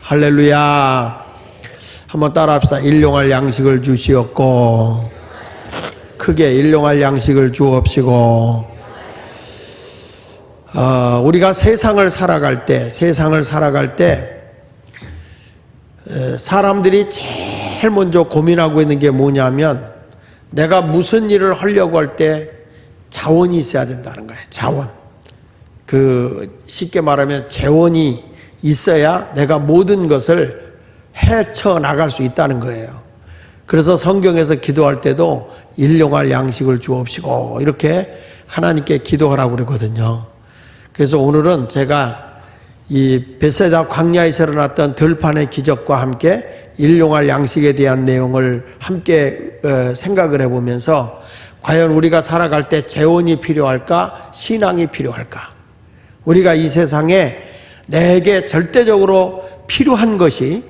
할렐루야. 한번 따라합시다. 일용할 양식을 주시옵고 크게 일용할 양식을 주옵시고. 우리가 세상을 살아갈 때 사람들이 제일 먼저 고민하고 있는 게 뭐냐면 내가 무슨 일을 하려고 할 때 자원이 있어야 된다는 거예요. 자원. 쉽게 말하면 재원이 있어야 내가 모든 것을 헤쳐나갈 수 있다는 거예요. 그래서 성경에서 기도할 때도 일용할 양식을 주옵시고 이렇게 하나님께 기도하라고 그러거든요. 그래서 오늘은 제가 이 베세다 광야에서 일어났던 들판의 기적과 함께 일용할 양식에 대한 내용을 함께 생각을 해보면서 과연 우리가 살아갈 때 재원이 필요할까? 신앙이 필요할까? 우리가 이 세상에 내게 절대적으로 필요한 것이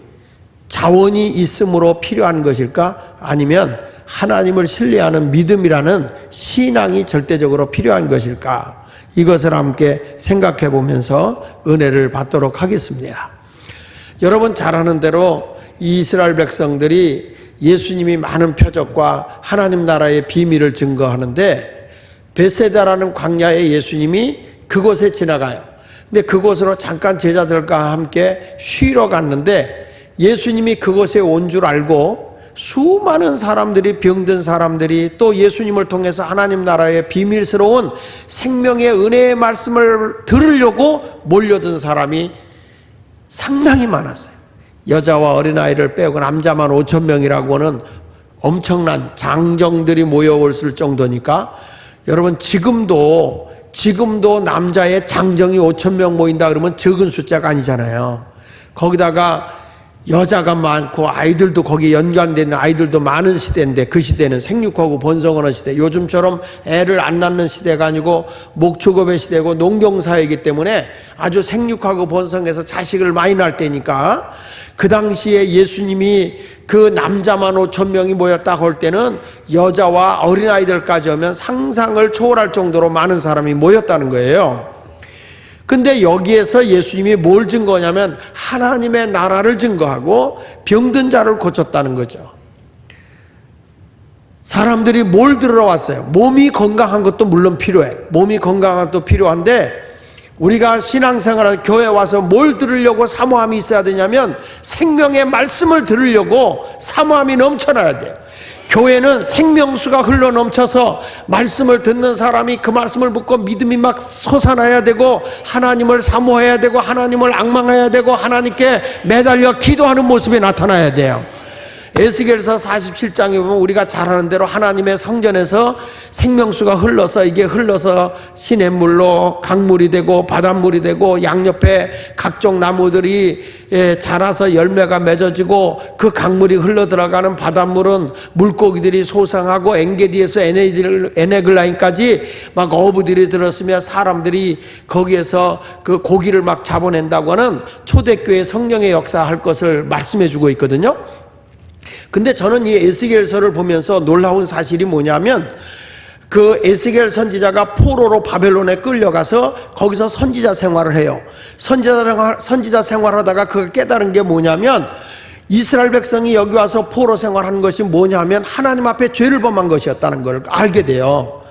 자원이 있음으로 필요한 것일까? 아니면 하나님을 신뢰하는 믿음이라는 신앙이 절대적으로 필요한 것일까? 이것을 함께 생각해 보면서 은혜를 받도록 하겠습니다. 여러분 잘 아는 대로 이스라엘 백성들이 예수님이 많은 표적과 하나님 나라의 비밀을 증거하는데 베세다라는 광야에 예수님이 그곳에 지나가요. 근데 그곳으로 잠깐 제자들과 함께 쉬러 갔는데 예수님이 그곳에 온 줄 알고 수많은 사람들이, 병든 사람들이 또 예수님을 통해서 하나님 나라의 비밀스러운 생명의 은혜의 말씀을 들으려고 몰려든 사람이 상당히 많았어요. 여자와 어린아이를 빼고 남자만 5,000명이라고 하는 엄청난 장정들이 모여올 정도니까 여러분 지금도 남자의 장정이 5,000명 모인다 그러면 적은 숫자가 아니잖아요. 거기다가 여자가 많고 아이들도 거기에 연관되는 아이들도 많은 시대인데 그 시대는 생육하고 번성하는 시대, 요즘처럼 애를 안 낳는 시대가 아니고 목축업의 시대고 농경사회이기 때문에 아주 생육하고 번성해서 자식을 많이 낳을 때니까 그 당시에 예수님이 그 남자만 5,000명이 모였다 할 때는 여자와 어린아이들까지 오면 상상을 초월할 정도로 많은 사람이 모였다는 거예요. 근데 여기에서 예수님이 뭘 증거하냐면 하나님의 나라를 증거하고 병든 자를 고쳤다는 거죠. 사람들이 뭘 들으러 왔어요? 몸이 건강한 것도 물론 필요해. 몸이 건강한 것도 필요한데 우리가 신앙생활 교회 와서 뭘 들으려고 사모함이 있어야 되냐면 생명의 말씀을 들으려고 사모함이 넘쳐나야 돼요. 교회는 생명수가 흘러넘쳐서 말씀을 듣는 사람이 그 말씀을 듣고 믿음이 막 솟아나야 되고 하나님을 사모해야 되고 하나님을 앙망해야 되고 하나님께 매달려 기도하는 모습이 나타나야 돼요. 에스겔서 47장에 보면 우리가 잘 아는 대로 하나님의 성전에서 생명수가 흘러서 이게 흘러서 시냇물로 강물이 되고 바닷물이 되고 양옆에 각종 나무들이 자라서 열매가 맺어지고 그 강물이 흘러들어가는 바닷물은 물고기들이 소상하고 엔게디에서 에네글라인까지 막 어부들이 들었으며 사람들이 거기에서 그 고기를 막 잡아낸다고 하는 초대교회 성령의 역사할 것을 말씀해 주고 있거든요. 근데 저는 이 에스겔서를 보면서 놀라운 사실이 뭐냐면 그 에스겔 선지자가 포로로 바벨론에 끌려가서 거기서 선지자 생활을 해요. 선지자 생활하다가 그가 깨달은 게 뭐냐면 이스라엘 백성이 여기 와서 포로 생활하는 것이 뭐냐면 하나님 앞에 죄를 범한 것이었다는 걸 알게 돼요.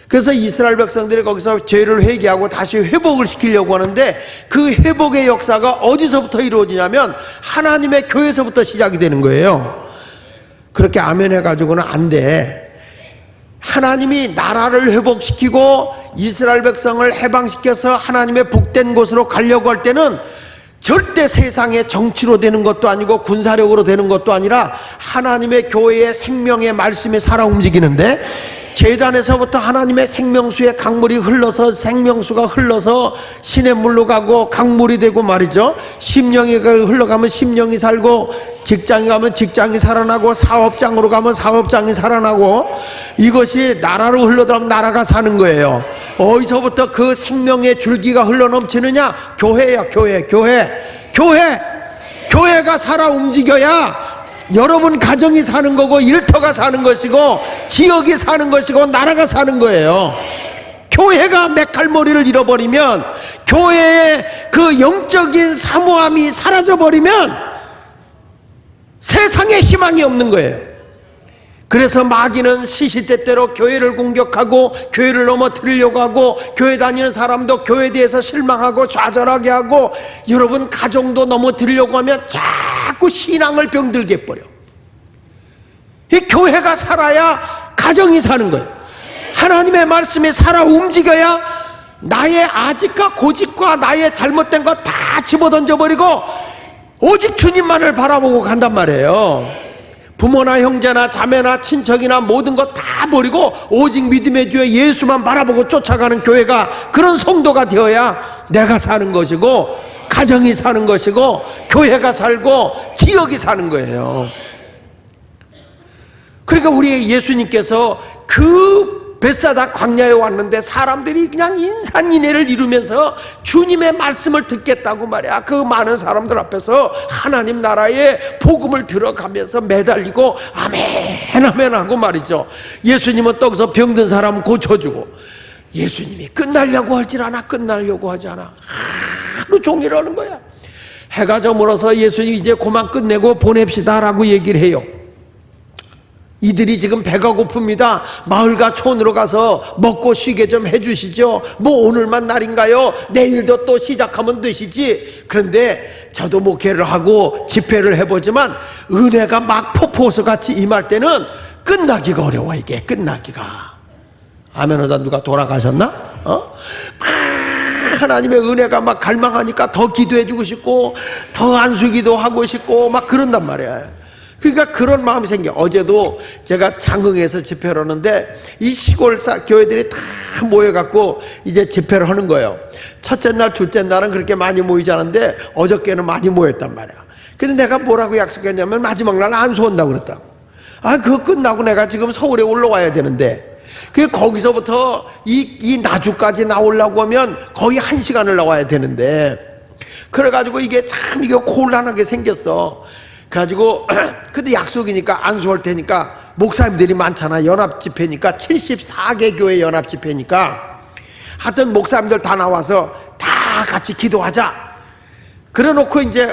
그래서 이스라엘 백성들이 거기서 죄를 회개하고 다시 회복을 시키려고 하는데 그 회복의 역사가 어디서부터 이루어지냐면 하나님의 교회에서부터 시작이 되는 거예요. 그렇게 아멘 해가지고는 안 돼. 하나님이 나라를 회복시키고 이스라엘 백성을 해방시켜서 하나님의 복된 곳으로 가려고 할 때는 절대 세상의 정치로 되는 것도 아니고 군사력으로 되는 것도 아니라 하나님의 교회의 생명의 말씀이 살아 움직이는데 제단에서부터 하나님의 생명수의 강물이 흘러서 생명수가 흘러서 시냇물로 가고 강물이 되고 말이죠. 심령이 흘러가면 심령이 살고 직장에 가면 직장이 살아나고 사업장으로 가면 사업장이 살아나고 이것이 나라로 흘러들어가면 나라가 사는 거예요. 어디서부터 그 생명의 줄기가 흘러넘치느냐? 교회야, 교회가 살아 움직여야 여러분 가정이 사는 거고 일터가 사는 것이고 지역이 사는 것이고 나라가 사는 거예요. 교회가 맥할머리를 잃어버리면 교회의 그 영적인 사모함이 사라져버리면 세상에 희망이 없는 거예요. 그래서 마귀는 시시때때로 교회를 공격하고 교회를 넘어뜨리려고 하고 교회 다니는 사람도 교회에 대해서 실망하고 좌절하게 하고 여러분 가정도 넘어뜨리려고 하면 자꾸 신앙을 병들게 해버려. 이 교회가 살아야 가정이 사는 거예요. 하나님의 말씀이 살아 움직여야 나의 아직과 고집과 나의 잘못된 거 다 집어던져버리고 오직 주님만을 바라보고 간단 말이에요. 부모나 형제나 자매나 친척이나 모든 거 다 버리고 오직 믿음의 주에 예수만 바라보고 쫓아가는 교회가, 그런 성도가 되어야 내가 사는 것이고 가정이 사는 것이고 교회가 살고 지역이 사는 거예요. 그러니까 우리 예수님께서 그 벳사다 광야에 왔는데 사람들이 그냥 인산인해를 이루면서 주님의 말씀을 듣겠다고 말이야. 그 많은 사람들 앞에서 하나님 나라의 복음을 들어가면서 매달리고 아멘 아멘 하고 말이죠. 예수님은 또 거기서 병든 사람 고쳐주고, 예수님이 끝나려고 하질 않아. 끝나려고 하지 않아. 하루 종일 하는 거야. 해가 저물어서 예수님 이제 그만 끝내고 보냅시다 라고 얘기를 해요. 이들이 지금 배가 고픕니다. 마을과 촌으로 가서 먹고 쉬게 좀 해주시죠. 뭐 오늘만 날인가요? 내일도 또 시작하면 되시지. 그런데 저도 목회를 하고 집회를 해보지만 은혜가 막 폭포수 같이 임할 때는 끝나기가 어려워. 이게 끝나기가. 아멘 하다 누가 돌아가셨나? 하나님의 은혜가 막 갈망하니까 더 기도해주고 싶고 더 안수기도 하고 싶고 막 그런단 말이야. 그러니까 그런 마음이 생겨. 어제도 제가 장흥에서 집회를 하는데 이 시골 교회들이 다 모여갖고 이제 집회를 하는 거예요. 첫째 날, 둘째 날은 그렇게 많이 모이지 않은데 어저께는 많이 모였단 말이야. 근데 내가 뭐라고 약속했냐면 마지막 날 안수 온다고 그랬다고. 그거 끝나고 내가 지금 서울에 올라와야 되는데, 거기서부터 이 나주까지 나오려고 하면 거의 1시간을 나와야 되는데, 그래가지고 이게 참 이게 곤란하게 생겼어. 그래가지고 근데 약속이니까 안수할 테니까 목사님들이 많잖아. 연합집회니까 74개 교회 연합집회니까 하여튼 목사님들 다 나와서 다 같이 기도하자. 그래 놓고 이제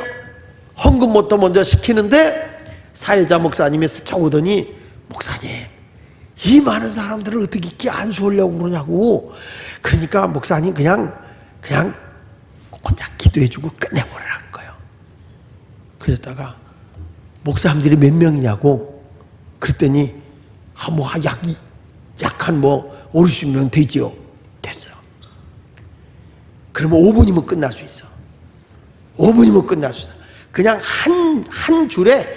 헌금부터 먼저 시키는데 사회자 목사님이 슬쩍 오더니, 목사님 이 많은 사람들을 어떻게 이렇게 안수하려고 그러냐고. 그러니까 목사님 그냥 혼자 기도해주고 끝내버리라는 거예요. 그랬다가 목사님들이 몇 명이냐고 그랬더니 약 한 5, 60명 되지요. 됐어. 그러면 5분이면 끝날 수 있어. 5분이면 끝날 수 있어. 그냥 한 줄에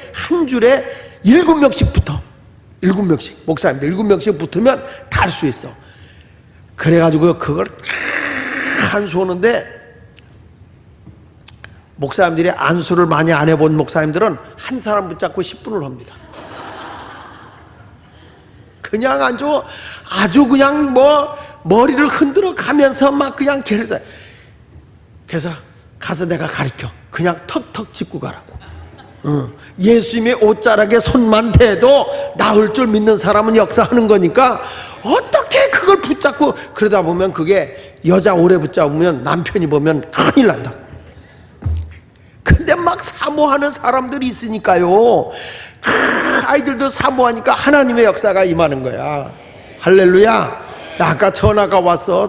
7명씩 붙어. 7명씩 목사님들 7명씩 붙으면 다 할 수 있어. 그래가지고 그걸 안수 오는데, 목사님들이 안수를 많이 안 해본 목사님들은 한 사람 붙잡고 10분을 합니다. 그냥 아주 그냥 머리를 흔들어 가면서 막 그냥 계속. 그래서 가서 내가 가르쳐. 그냥 턱턱 짚고 가라고. 예수님의 옷자락에 손만 대도 나을 줄 믿는 사람은 역사하는 거니까 어떻게 그걸 붙잡고, 그러다 보면 그게 여자 오래 붙잡으면 남편이 보면 큰일 난다고. 근데 막 사모하는 사람들이 있으니까요. 아이들도 사모하니까 하나님의 역사가 임하는 거야. 할렐루야. 아까 전화가 왔어.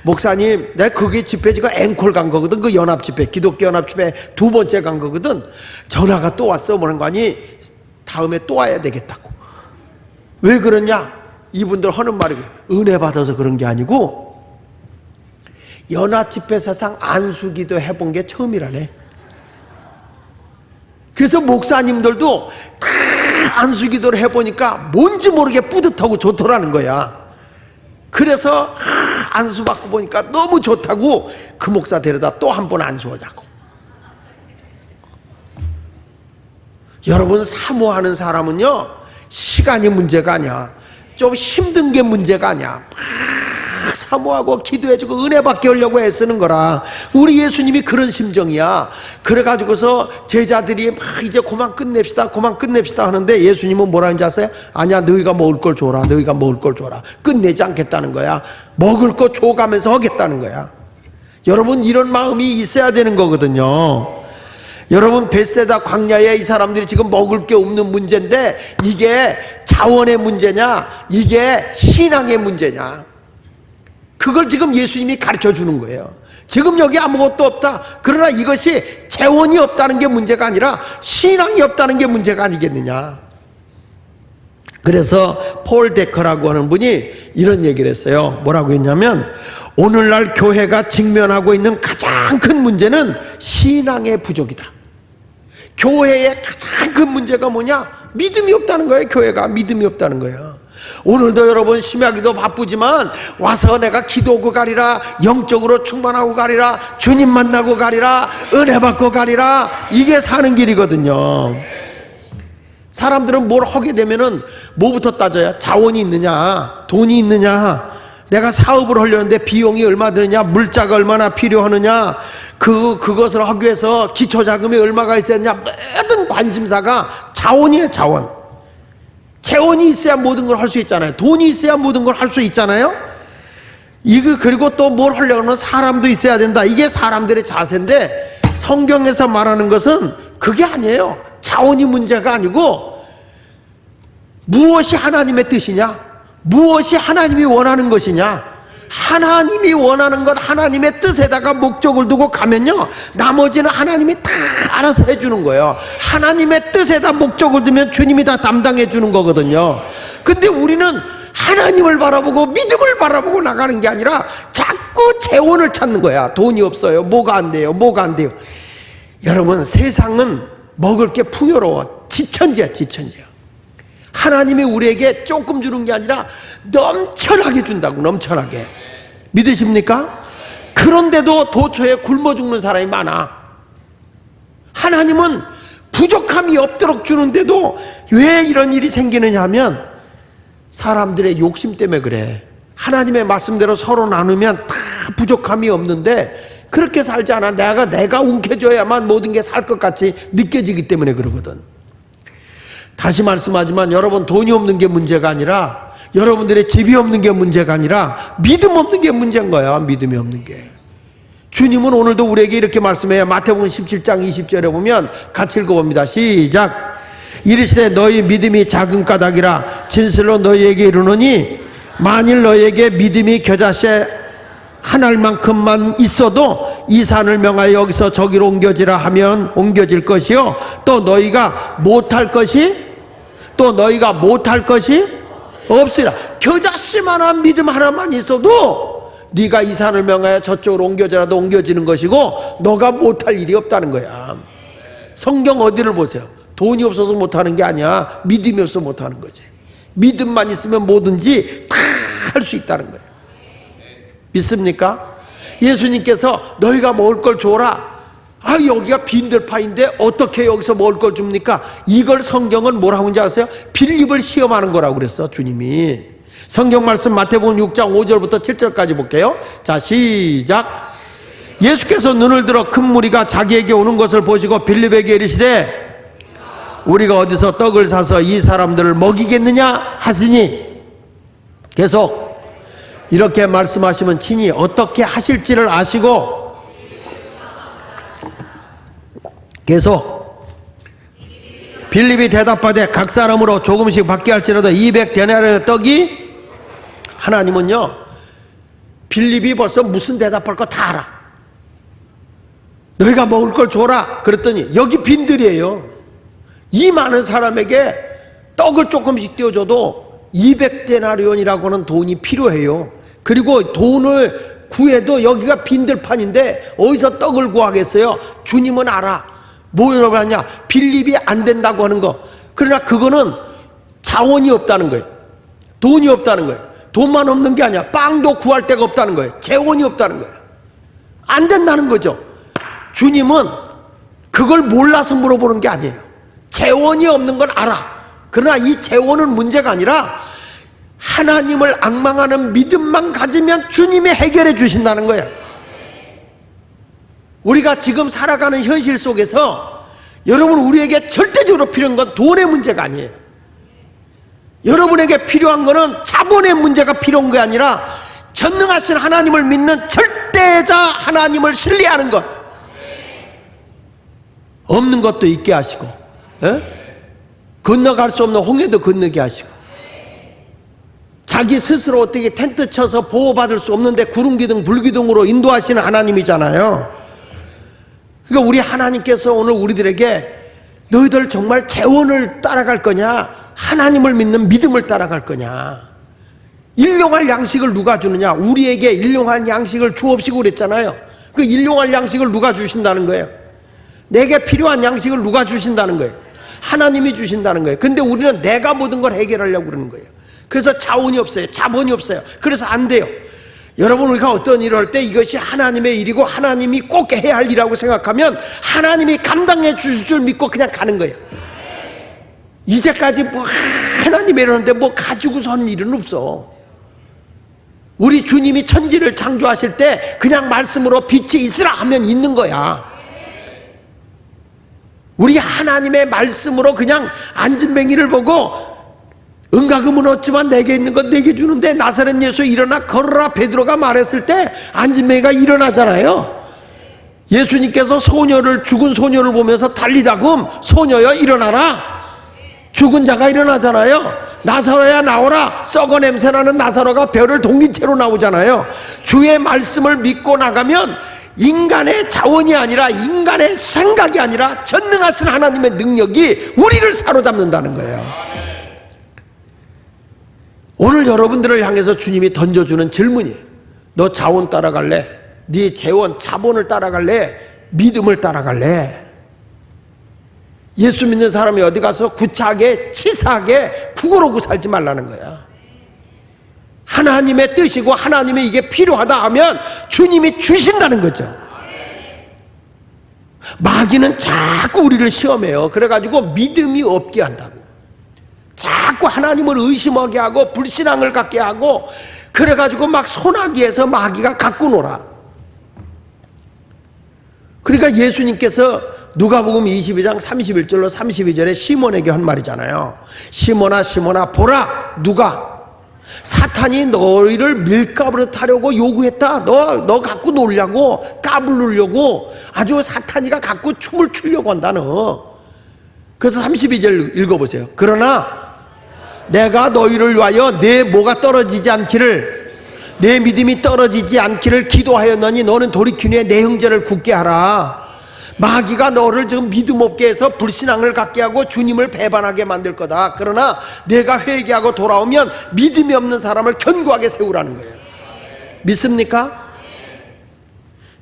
목사님, 내가 그게 집회지가 앵콜 간 거거든. 그 연합집회, 기독교 연합집회 2번째 간 거거든. 전화가 또 왔어. 뭐는 거 아니? 다음에 또 와야 되겠다고. 왜 그러냐? 이분들 하는 말이 은혜 받아서 그런 게 아니고, 연합집회사상 안수기도 해본 게 처음이라네. 그래서 목사님들도 다 안수기도를 해보니까 뭔지 모르게 뿌듯하고 좋더라는 거야. 그래서 안수받고 보니까 너무 좋다고 그 목사 데려다 또 한 번 안수하자고. 여러분, 사모하는 사람은요, 시간이 문제가 아니야. 좀 힘든 게 문제가 아니야. 사모하고 기도해주고 은혜 받게 하려고 애쓰는 거라. 우리 예수님이 그런 심정이야. 그래가지고서 제자들이 막 이제 그만 끝냅시다 하는데 예수님은 뭐라 하는지 아세요? 아니야, 너희가 먹을 걸 줘라. 끝내지 않겠다는 거야. 먹을 거 줘가면서 하겠다는 거야. 여러분, 이런 마음이 있어야 되는 거거든요. 여러분, 벳세다 광야에 이 사람들이 지금 먹을 게 없는 문제인데 이게 자원의 문제냐, 이게 신앙의 문제냐, 그걸 지금 예수님이 가르쳐 주는 거예요. 지금 여기 아무것도 없다. 그러나 이것이 재원이 없다는 게 문제가 아니라 신앙이 없다는 게 문제가 아니겠느냐. 그래서 폴 데커라고 하는 분이 이런 얘기를 했어요. 뭐라고 했냐면, 오늘날 교회가 직면하고 있는 가장 큰 문제는 신앙의 부족이다. 교회의 가장 큰 문제가 뭐냐? 믿음이 없다는 거예요. 교회가 믿음이 없다는 거예요. 오늘도 여러분 심야기도 바쁘지만 와서 내가 기도하고 가리라, 영적으로 충만하고 가리라, 주님 만나고 가리라, 은혜 받고 가리라, 이게 사는 길이거든요. 사람들은 뭘 하게 되면은 뭐부터 따져야? 자원이 있느냐, 돈이 있느냐, 내가 사업을 하려는데 비용이 얼마 드느냐, 물자가 얼마나 필요하느냐, 그것을 하기 위해서 기초자금이 얼마가 있어야 되냐, 모든 관심사가 자원이에요. 자원. 재원이 있어야 모든 걸 할 수 있잖아요. 돈이 있어야 모든 걸 할 수 있잖아요. 그리고 또 뭘 하려면 사람도 있어야 된다. 이게 사람들의 자세인데, 성경에서 말하는 것은 그게 아니에요. 자원이 문제가 아니고, 무엇이 하나님의 뜻이냐, 무엇이 하나님이 원하는 것이냐, 하나님이 원하는 것, 하나님의 뜻에다가 목적을 두고 가면요, 나머지는 하나님이 다 알아서 해주는 거예요. 하나님의 뜻에다 목적을 두면 주님이 다 담당해 주는 거거든요. 근데 우리는 하나님을 바라보고 믿음을 바라보고 나가는 게 아니라 자꾸 재원을 찾는 거야. 돈이 없어요. 뭐가 안 돼요. 뭐가 안 돼요. 여러분, 세상은 먹을 게 풍요로워. 지천지야, 지천지야. 하나님이 우리에게 조금 주는 게 아니라 넘쳐나게 준다고. 넘쳐나게. 믿으십니까? 그런데도 도처에 굶어 죽는 사람이 많아. 하나님은 부족함이 없도록 주는데도 왜 이런 일이 생기느냐 하면 사람들의 욕심 때문에 그래. 하나님의 말씀대로 서로 나누면 다 부족함이 없는데 그렇게 살지 않아. 내가 움켜줘야만 모든 게 살 것 같이 느껴지기 때문에 그러거든. 다시 말씀하지만 여러분, 돈이 없는 게 문제가 아니라, 여러분들의 집이 없는 게 문제가 아니라 믿음 없는 게 문제인 거야. 믿음이 없는 게. 주님은 오늘도 우리에게 이렇게 말씀해요. 마태복음 17장 20절에 보면 같이 읽어봅니다. 시작. 이르시되 너희 믿음이 작은 까닭이라 진실로 너희에게 이르노니 만일 너희에게 믿음이 겨자씨 한 알만큼만 있어도 이 산을 명하여 여기서 저기로 옮겨지라 하면 옮겨질 것이요, 또 너희가 못할 것이 없으리라. 겨자씨만한 믿음 하나만 있어도 네가 이 산을 명하여 저쪽으로 옮겨져라도 옮겨지는 것이고 너가 못할 일이 없다는 거야. 성경 어디를 보세요. 돈이 없어서 못하는 게 아니야. 믿음이 없어서 못하는 거지. 믿음만 있으면 뭐든지 다 할 수 있다는 거예요. 믿습니까? 예수님께서 너희가 먹을 걸 줘라. 여기가 빈들파인데 어떻게 여기서 먹을 걸 줍니까? 이걸 성경은 뭐라고 하는지 아세요? 빌립을 시험하는 거라고 그랬어, 주님이. 성경 말씀 마태복음 6장 5절부터 7절까지 볼게요. 자, 시작. 예수께서 눈을 들어 큰 무리가 자기에게 오는 것을 보시고 빌립에게 이르시되 우리가 어디서 떡을 사서 이 사람들을 먹이겠느냐 하시니, 계속 이렇게 말씀하시면 친히 어떻게 하실지를 아시고, 계속 빌립이 대답하되 각 사람으로 조금씩 받게 할지라도 200데나리온 떡이, 하나님은요 빌립이 벌써 무슨 대답할 거 다 알아. 너희가 먹을 걸 줘라 그랬더니 여기 빈들이에요. 이 많은 사람에게 떡을 조금씩 띄워줘도 200데나리온이라고 하는 돈이 필요해요. 그리고 돈을 구해도 여기가 빈들판인데 어디서 떡을 구하겠어요? 주님은 알아. 뭐라고 하냐? 빌립이 안 된다고 하는 거. 그러나 그거는 자원이 없다는 거예요. 돈이 없다는 거예요. 돈만 없는 게 아니야. 빵도 구할 데가 없다는 거예요. 재원이 없다는 거예요. 안 된다는 거죠. 주님은 그걸 몰라서 물어보는 게 아니에요. 재원이 없는 건 알아. 그러나 이 재원은 문제가 아니라 하나님을 앙망하는 믿음만 가지면 주님이 해결해 주신다는 거예요. 우리가 지금 살아가는 현실 속에서 여러분, 우리에게 절대적으로 필요한 건 돈의 문제가 아니에요. 여러분에게 필요한 거는 자본의 문제가 필요한 게 아니라 전능하신 하나님을 믿는 절대 절대자 하나님을 신뢰하는 것, 없는 것도 있게 하시고, 건너갈 수 없는 홍해도 건너게 하시고, 자기 스스로 어떻게 텐트 쳐서 보호받을 수 없는데 구름기둥 불기둥으로 인도하시는 하나님이잖아요. 그러니까 우리 하나님께서 오늘 우리들에게 너희들 정말 재원을 따라갈 거냐, 하나님을 믿는 믿음을 따라갈 거냐, 일용할 양식을 누가 주느냐, 우리에게 일용할 양식을 주옵시고 그랬잖아요. 그 일용할 양식을 누가 주신다는 거예요? 내게 필요한 양식을 누가 주신다는 거예요? 하나님이 주신다는 거예요. 근데 우리는 내가 모든 걸 해결하려고 그러는 거예요. 그래서 자원이 없어요. 자본이 없어요. 그래서 안 돼요. 여러분, 우리가 어떤 일을 할 때 이것이 하나님의 일이고 하나님이 꼭 해야 할 일이라고 생각하면 하나님이 감당해 주실 줄 믿고 그냥 가는 거예요. 이제까지 뭐 하나님이 이러는데 뭐 가지고서 한 일은 없어. 우리 주님이 천지를 창조하실 때 그냥 말씀으로 빛이 있으라 하면 있는 거야. 우리 하나님의 말씀으로 그냥 안진뱅이를 보고 은과 금은 없지만 내게 있는 건 내게 주는데 나사렛 예수 일어나 걸어라 베드로가 말했을 때 안진뱅이가 일어나잖아요. 예수님께서 죽은 소녀를 보면서 달리다금 소녀여 일어나라, 죽은 자가 일어나잖아요. 나사로야 나오라, 썩어 냄새나는 나사로가 벼를 동긴 채로 나오잖아요. 주의 말씀을 믿고 나가면 인간의 자원이 아니라 인간의 생각이 아니라 전능하신 하나님의 능력이 우리를 사로잡는다는 거예요. 오늘 여러분들을 향해서 주님이 던져주는 질문이에요. 너 자원 따라갈래? 네 재원, 자본을 따라갈래? 믿음을 따라갈래? 예수 믿는 사람이 어디 가서 구차하게 치사하게 구걸하고 살지 말라는 거야. 하나님의 뜻이고 하나님의 이게 필요하다 하면 주님이 주신다는 거죠. 마귀는 자꾸 우리를 시험해요. 그래가지고 믿음이 없게 한다고. 자꾸 하나님을 의심하게 하고 불신앙을 갖게 하고, 그래가지고 막 소나기에서 마귀가 갖고 놀아. 그러니까 예수님께서 누가복음 22장 31절로 32절에 시몬에게 한 말이잖아요. 시몬아 시몬아 보라, 누가 사탄이 너희를 밀가부를 하려고 요구했다. 너 갖고 놀려고, 까불르려고 아주 사탄이가 갖고 춤을 추려고 한다 너. 그래서 32절 읽어보세요. 그러나 내가 너희를 위하여 내 뭐가 떨어지지 않기를, 내 믿음이 떨어지지 않기를 기도하였느니 너는 돌이킨 후에 내 형제를 굳게 하라. 마귀가 너를 지금 믿음 없게 해서 불신앙을 갖게 하고 주님을 배반하게 만들 거다. 그러나 내가 회개하고 돌아오면 믿음이 없는 사람을 견고하게 세우라는 거예요. 믿습니까?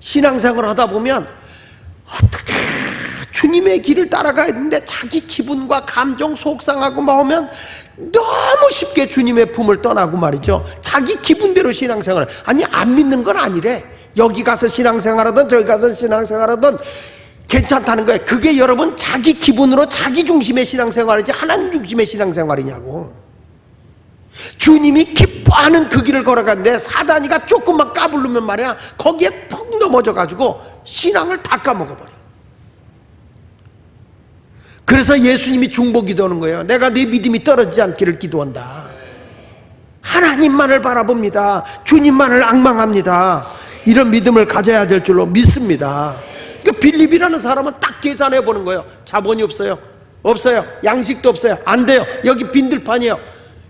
신앙생활을 하다 보면 어떻게 주님의 길을 따라가야 되는데 자기 기분과 감정 속상하고 막 오면 너무 쉽게 주님의 품을 떠나고 말이죠. 자기 기분대로 신앙생활, 아니 안 믿는 건 아니래. 여기 가서 신앙생활하든 저기 가서 신앙생활하든 괜찮다는 거예요. 그게 여러분 자기 기분으로 자기 중심의 신앙생활이지 하나님 중심의 신앙생활이냐고. 주님이 기뻐하는 그 길을 걸어가는데 사단이가 조금만 까불르면 말이야 거기에 푹 넘어져 가지고 신앙을 다 까먹어버려. 그래서 예수님이 중보 기도하는 거예요. 내가 네 믿음이 떨어지지 않기를 기도한다. 하나님만을 바라봅니다. 주님만을 앙망합니다. 이런 믿음을 가져야 될 줄로 믿습니다. 그러니까 빌립이라는 사람은 딱 계산해 보는 거예요. 자본이 없어요. 없어요. 양식도 없어요. 안 돼요. 여기 빈들판이에요.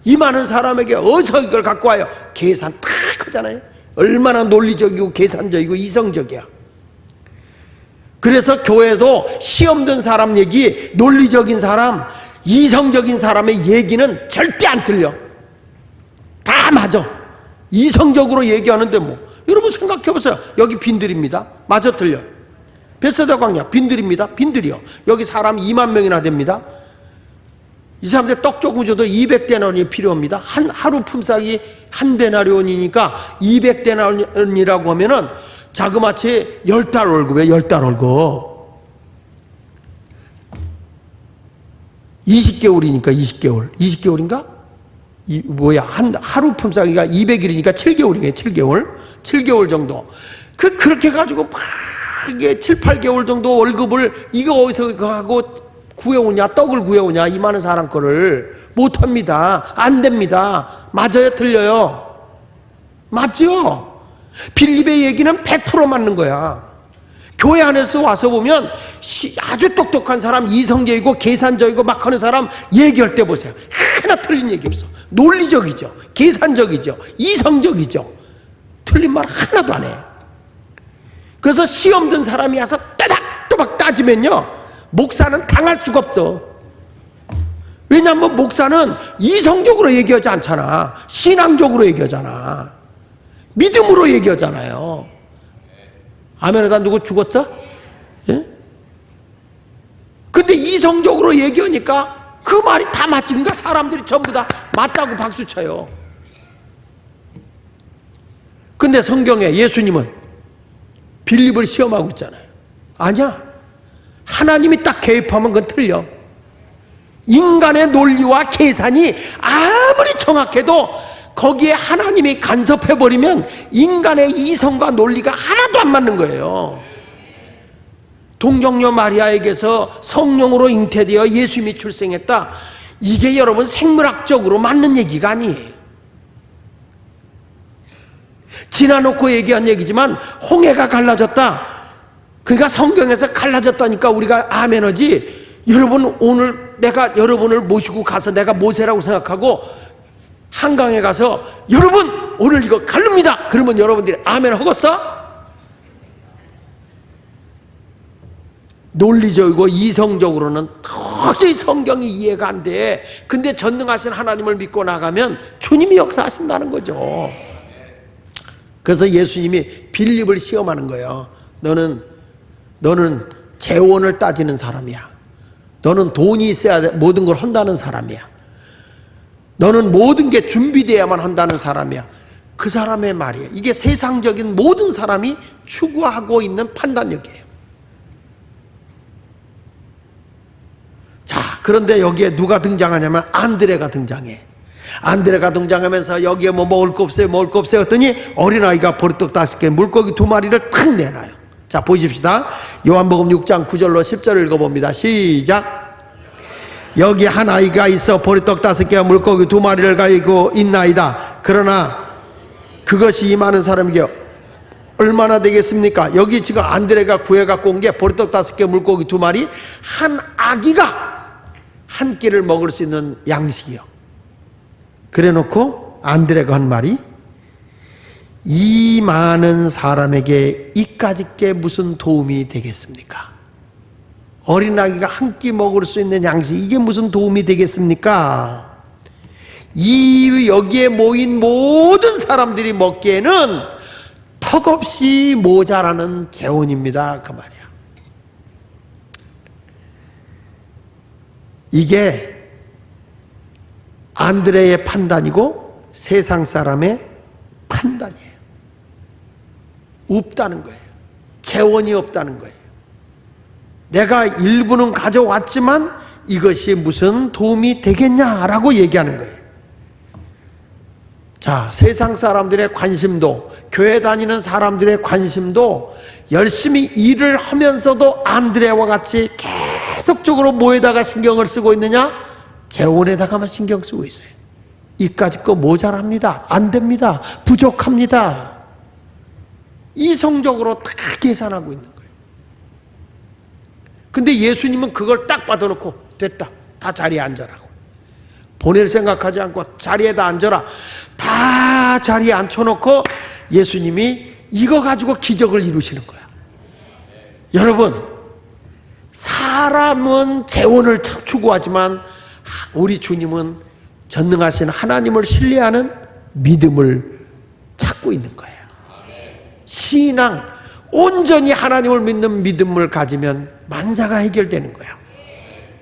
이 많은 사람에게 어디서 이걸 갖고 와요? 계산 딱 하잖아요. 얼마나 논리적이고 계산적이고 이성적이야. 그래서 교회도 시험 든 사람 얘기, 논리적인 사람, 이성적인 사람의 얘기는 절대 안 틀려. 다 맞아. 이성적으로 얘기하는데 뭐 여러분 생각해 보세요. 여기 빈들입니다. 맞아 틀려? 베세다 광야 빈들입니다. 빈들이요. 여기 사람 2만 명이나 됩니다. 이 사람들 떡 조금 줘도 200데나리온이 필요합니다. 하루 품삯이 한 데나리온이니까 200데나리온이라고 하면은 자그마치 10달 월급에 10달 월급. 20개월이니까 20개월. 20개월인가? 하루 품삯이가 200일이니까 7개월이에요. 7개월. 7개월 정도. 그렇게 가지고 막 이게 7, 8개월 정도 월급을 이거 어디서 하고 구해오냐, 떡을 구해오냐, 이 많은 사람 거를 못합니다. 안 됩니다. 맞아요, 틀려요? 맞죠? 빌립의 얘기는 100% 맞는 거야. 교회 안에서 와서 보면 아주 똑똑한 사람, 이성적이고 계산적이고 막 하는 사람 얘기할 때 보세요. 하나 틀린 얘기 없어. 논리적이죠. 계산적이죠. 이성적이죠. 틀린 말 하나도 안 해. 그래서 시험 든 사람이 와서 따박따박 따지면요, 목사는 당할 수가 없어. 왜냐하면 목사는 이성적으로 얘기하지 않잖아. 신앙적으로 얘기하잖아. 믿음으로 얘기하잖아요. 아멘하다. 누구 죽었어? 예? 근데 이성적으로 얘기하니까 그 말이 다 맞지. 그러니까 사람들이 전부 다 맞다고 박수 쳐요. 근데 성경에 예수님은 빌립을 시험하고 있잖아요. 아니야. 하나님이 딱 개입하면 그건 틀려. 인간의 논리와 계산이 아무리 정확해도 거기에 하나님이 간섭해버리면 인간의 이성과 논리가 하나도 안 맞는 거예요. 동정녀 마리아에게서 성령으로 잉태되어 예수님이 출생했다. 이게 여러분 생물학적으로 맞는 얘기가 아니에요. 지나놓고 얘기한 얘기지만 홍해가 갈라졌다. 그러니까 성경에서 갈라졌다니까 우리가 아멘하지. 여러분 오늘 내가 여러분을 모시고 가서 내가 모세라고 생각하고 한강에 가서 여러분 오늘 이거 갈릅니다. 그러면 여러분들이 아멘 하겠어? 논리적이고 이성적으로는 도저히 성경이 이해가 안 돼. 근데 전능하신 하나님을 믿고 나가면 주님이 역사하신다는 거죠. 그래서 예수님이 빌립을 시험하는 거예요. 너는 재원을 따지는 사람이야. 너는 돈이 있어야 돼. 모든 걸 한다는 사람이야. 너는 모든 게 준비되어야만 한다는 사람이야. 그 사람의 말이에요. 이게 세상적인 모든 사람이 추구하고 있는 판단력이에요. 자, 그런데 여기에 누가 등장하냐면 안드레가 등장해. 안드레가 등장하면서 여기에 뭐 먹을 거 없어요, 먹을 거 없어요 했더니 어린아이가 보리떡 5개, 물고기 2마리를 탁 내놔요. 자, 보십시다. 요한복음 6장 9절로 10절을 읽어봅니다. 시작. 여기 한 아이가 있어 보리떡 5개와 물고기 2마리를 가지고 있나이다. 그러나 그것이 이 많은 사람에게 얼마나 되겠습니까? 여기 지금 안드레가 구해갖고 온 게 보리떡 5개, 물고기 2마리, 한 아기가 한 끼를 먹을 수 있는 양식이요. 그래 놓고 안드레가 한 말이, 이 많은 사람에게 이까짓 게 무슨 도움이 되겠습니까? 어린아기가 한 끼 먹을 수 있는 양식, 이게 무슨 도움이 되겠습니까? 여기에 모인 모든 사람들이 먹기에는 턱없이 모자라는 재원입니다. 그 말이야. 이게 안드레의 판단이고 세상 사람의 판단이에요. 없다는 거예요. 재원이 없다는 거예요. 내가 일부는 가져왔지만 이것이 무슨 도움이 되겠냐라고 얘기하는 거예요. 자, 세상 사람들의 관심도, 교회 다니는 사람들의 관심도 열심히 일을 하면서도 안드레와 같이 계속적으로 뭐에다가 신경을 쓰고 있느냐? 재원에다가만 신경 쓰고 있어요. 이까짓 거 모자랍니다. 안 됩니다. 부족합니다. 이성적으로 다 계산하고 있는 거예요. 근데 예수님은 그걸 딱 받아놓고 됐다. 다 자리에 앉아라고. 보낼 생각하지 않고 자리에다 앉아라. 다 자리에 앉혀놓고 예수님이 이거 가지고 기적을 이루시는 거야. 여러분, 사람은 재원을 추구하지만 우리 주님은 전능하신 하나님을 신뢰하는 믿음을 찾고 있는 거예요. 신앙, 온전히 하나님을 믿는 믿음을 가지면 만사가 해결되는 거예요.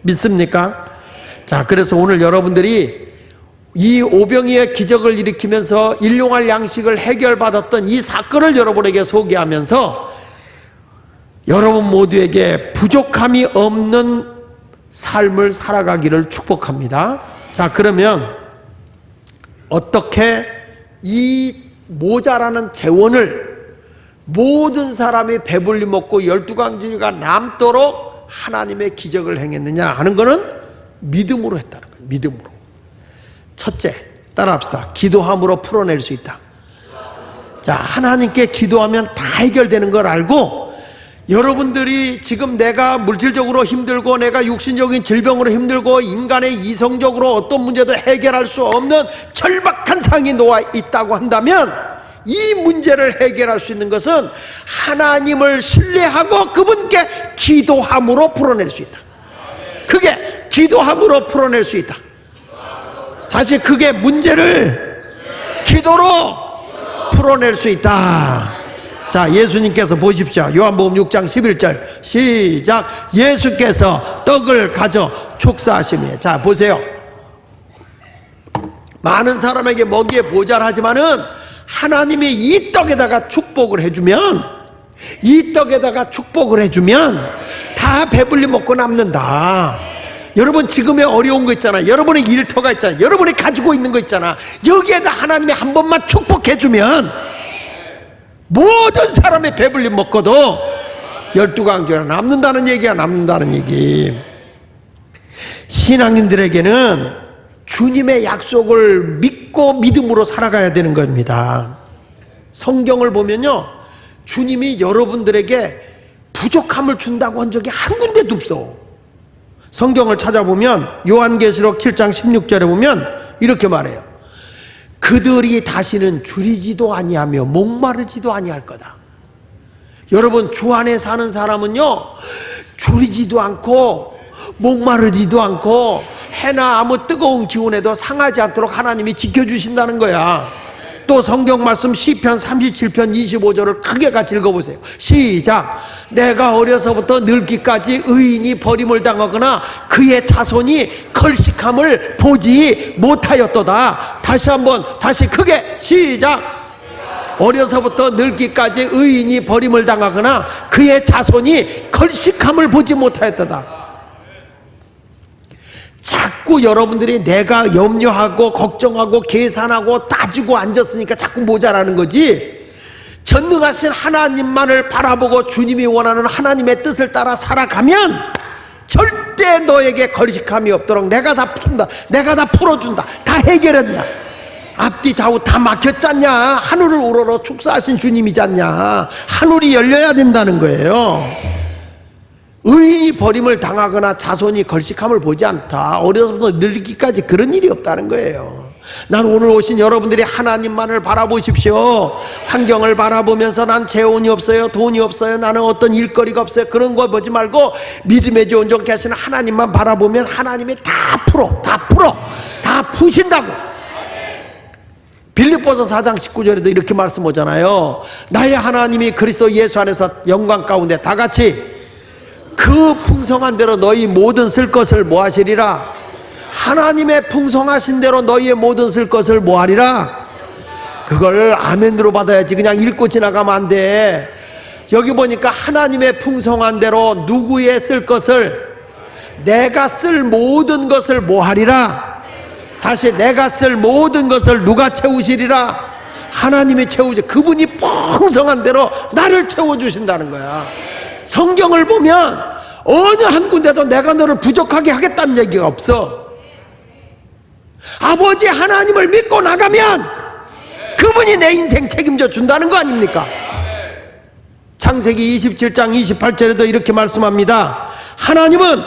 믿습니까? 자, 그래서 오늘 여러분들이 이 오병이의 기적을 일으키면서 일용할 양식을 해결받았던 이 사건을 여러분에게 소개하면서 여러분 모두에게 부족함이 없는 삶을 살아가기를 축복합니다. 자, 그러면 어떻게 이 모자라는 재원을 모든 사람이 배불리 먹고 12광주리가 남도록 하나님의 기적을 행했느냐 하는 것은 믿음으로 했다는 거예요. 믿음으로. 첫째, 따라합시다. 기도함으로 풀어낼 수 있다. 자, 하나님께 기도하면 다 해결되는 걸 알고, 여러분들이 지금 내가 물질적으로 힘들고 내가 육신적인 질병으로 힘들고 인간의 이성적으로 어떤 문제도 해결할 수 없는 절박한 상황이 놓여 있다고 한다면, 이 문제를 해결할 수 있는 것은 하나님을 신뢰하고 그분께 기도함으로 풀어낼 수 있다. 그게 기도함으로 풀어낼 수 있다. 다시, 그게 문제를 기도로 풀어낼 수 있다. 자, 예수님께서 보십시오. 요한복음 6장 11절 시작. 예수께서 떡을 가져 축사하시며. 자, 보세요. 많은 사람에게 먹이에 모자라지만은 하나님이 이 떡에다가 축복을 해주면, 이 떡에다가 축복을 해주면 다 배불리 먹고 남는다. 여러분, 지금의 어려운 거 있잖아, 여러분의 일터가 있잖아, 여러분이 가지고 있는 거 있잖아, 여기에다 하나님이 한 번만 축복해주면 모든 사람이 배불리 먹고도 12강조나 남는다는 얘기야. 남는다는 얘기. 신앙인들에게는 주님의 약속을 믿고 믿음으로 살아가야 되는 겁니다. 성경을 보면요, 주님이 여러분들에게 부족함을 준다고 한 적이 한 군데도 없어. 성경을 찾아보면 요한계시록 7장 16절에 보면 이렇게 말해요. 그들이 다시는 줄이지도 아니하며 목마르지도 아니할 거다. 여러분, 주 안에 사는 사람은요, 줄이지도 않고 목마르지도 않고 해나 아무 뜨거운 기운에도 상하지 않도록 하나님이 지켜주신다는 거야. 또 성경 말씀 시편 37편 25절을 크게 같이 읽어보세요. 시작. 내가 어려서부터 늙기까지 의인이 버림을 당하거나 그의 자손이 걸식함을 보지 못하였도다. 다시 한번, 다시 크게 시작. 어려서부터 늙기까지 의인이 버림을 당하거나 그의 자손이 걸식함을 보지 못하였도다. 자꾸 여러분들이 내가 염려하고 걱정하고 계산하고 따지고 앉았으니까 자꾸 모자라는 거지, 전능하신 하나님만을 바라보고 주님이 원하는 하나님의 뜻을 따라 살아가면 절대 너에게 걸식함이 없도록 내가 다 푼다, 내가 다 풀어준다, 다 해결한다. 앞뒤 좌우 다 막혔잖냐. 하늘을 우러러 축사하신 주님이잖냐. 하늘이 열려야 된다는 거예요. 의인이 버림을 당하거나 자손이 걸식함을 보지 않다. 어려서부터 늙기까지 그런 일이 없다는 거예요. 난 오늘 오신 여러분들이 하나님만을 바라보십시오. 환경을 바라보면서 난 재혼이 없어요, 돈이 없어요, 나는 어떤 일거리가 없어요, 그런 거 보지 말고 믿음의 주 온전케 하시는 하나님만 바라보면 하나님이 다 푸신다고. 빌립보서 4장 19절에도 이렇게 말씀하잖아요. 나의 하나님이 그리스도 예수 안에서 영광 가운데 다같이 그 풍성한 대로 너희 모든 쓸 것을 뭐하시리라. 하나님의 풍성하신 대로 너희의 모든 쓸 것을 뭐하리라. 그걸 아멘으로 받아야지. 그냥 읽고 지나가면 안 돼. 여기 보니까 하나님의 풍성한 대로 누구의 쓸 것을, 내가 쓸 모든 것을 뭐하리라. 다시, 내가 쓸 모든 것을 누가 채우시리라. 하나님이 채우지. 그분이 풍성한 대로 나를 채워주신다는 거야. 성경을 보면 어느 한 군데도 내가 너를 부족하게 하겠다는 얘기가 없어. 아버지 하나님을 믿고 나가면 그분이 내 인생 책임져 준다는 거 아닙니까? 창세기 27장 28절에도 이렇게 말씀합니다. 하나님은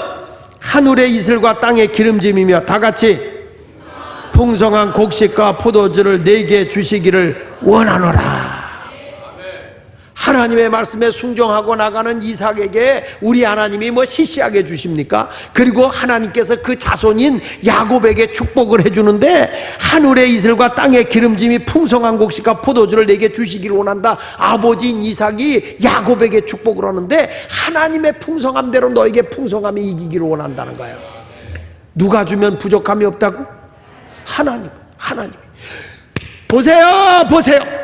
하늘의 이슬과 땅의 기름짐이며 다같이 풍성한 곡식과 포도주를 내게 주시기를 원하노라. 하나님의 말씀에 순종하고 나가는 이삭에게 우리 하나님이 뭐 시시하게 주십니까? 그리고 하나님께서 그 자손인 야곱에게 축복을 해주는데, 하늘의 이슬과 땅의 기름짐이 풍성한 곡식과 포도주를 내게 주시기를 원한다. 아버지인 이삭이 야곱에게 축복을 하는데 하나님의 풍성함대로 너에게 풍성함이 이기기를 원한다는 거예요. 누가 주면 부족함이 없다고? 하나님. 보세요.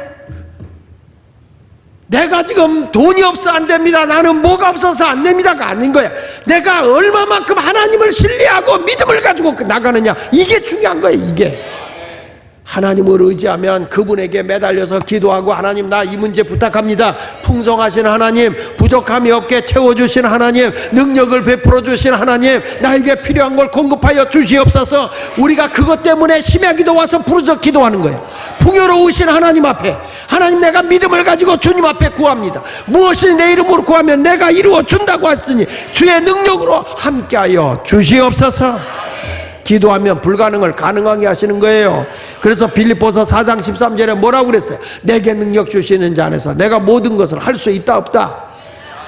내가 지금 돈이 없어 안 됩니다, 나는 뭐가 없어서 안 됩니다가 아닌 거야. 내가 얼마만큼 하나님을 신뢰하고 믿음을 가지고 나가느냐, 이게 중요한 거예요. 이게 하나님을 의지하면 그분에게 매달려서 기도하고 하나님 나 이 문제 부탁합니다. 풍성하신 하나님, 부족함이 없게 채워주신 하나님, 능력을 베풀어 주신 하나님, 나에게 필요한 걸 공급하여 주시옵소서. 우리가 그것 때문에 심야 기도 와서 부르짖어 기도하는 거예요. 풍요로우신 하나님 앞에, 하나님 내가 믿음을 가지고 주님 앞에 구합니다. 무엇을 내 이름으로 구하면 내가 이루어 준다고 하시니 주의 능력으로 함께하여 주시옵소서. 기도하면 불가능을 가능하게 하시는 거예요. 그래서 빌립보서 4장 13절에 뭐라고 그랬어요? 내게 능력 주시는 자 안에서 내가 모든 것을 할 수 있다 없다.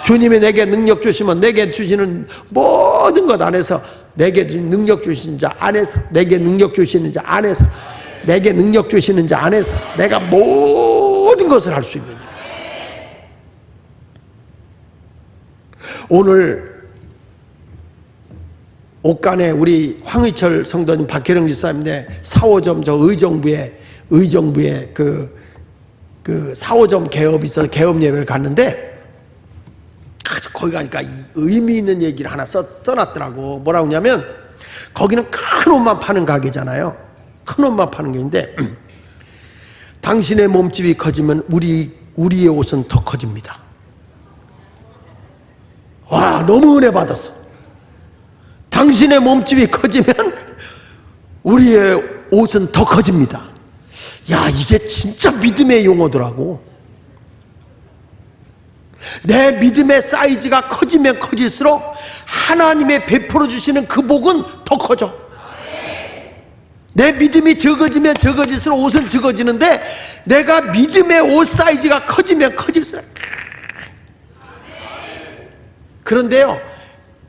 주님이 내게 능력 주시면 내게 주시는 모든 것 안에서, 내게 능력 주시는 자 안에서, 내게 능력 주시는 자 안에서, 내게 능력 주시는 자 안에서 내가 모든 것을 할 수 있는 일. 오늘 옥간에 우리 황의철 성도님, 박혜령 집사님네 4호점 저 의정부에 그 4호점 개업이 있어서 개업 예배를 갔는데, 거기 가니까 의미 있는 얘기를 하나 써놨더라고. 뭐라고 하냐면, 거기는 큰 옷만 파는 가게잖아요. 큰 옷만 파는 게인데, 당신의 몸집이 커지면 우리의 옷은 더 커집니다. 와, 너무 은혜 받았어. 당신의 몸집이 커지면 우리의 옷은 더 커집니다. 야, 이게 진짜 믿음의 용어더라고. 내 믿음의 사이즈가 커지면 커질수록 하나님의 베풀어 주시는 그 복은 더 커져. 내 믿음이 적어지면 적어질수록 옷은 적어지는데, 내가 믿음의 옷 사이즈가 커지면 커질수록. 그런데요,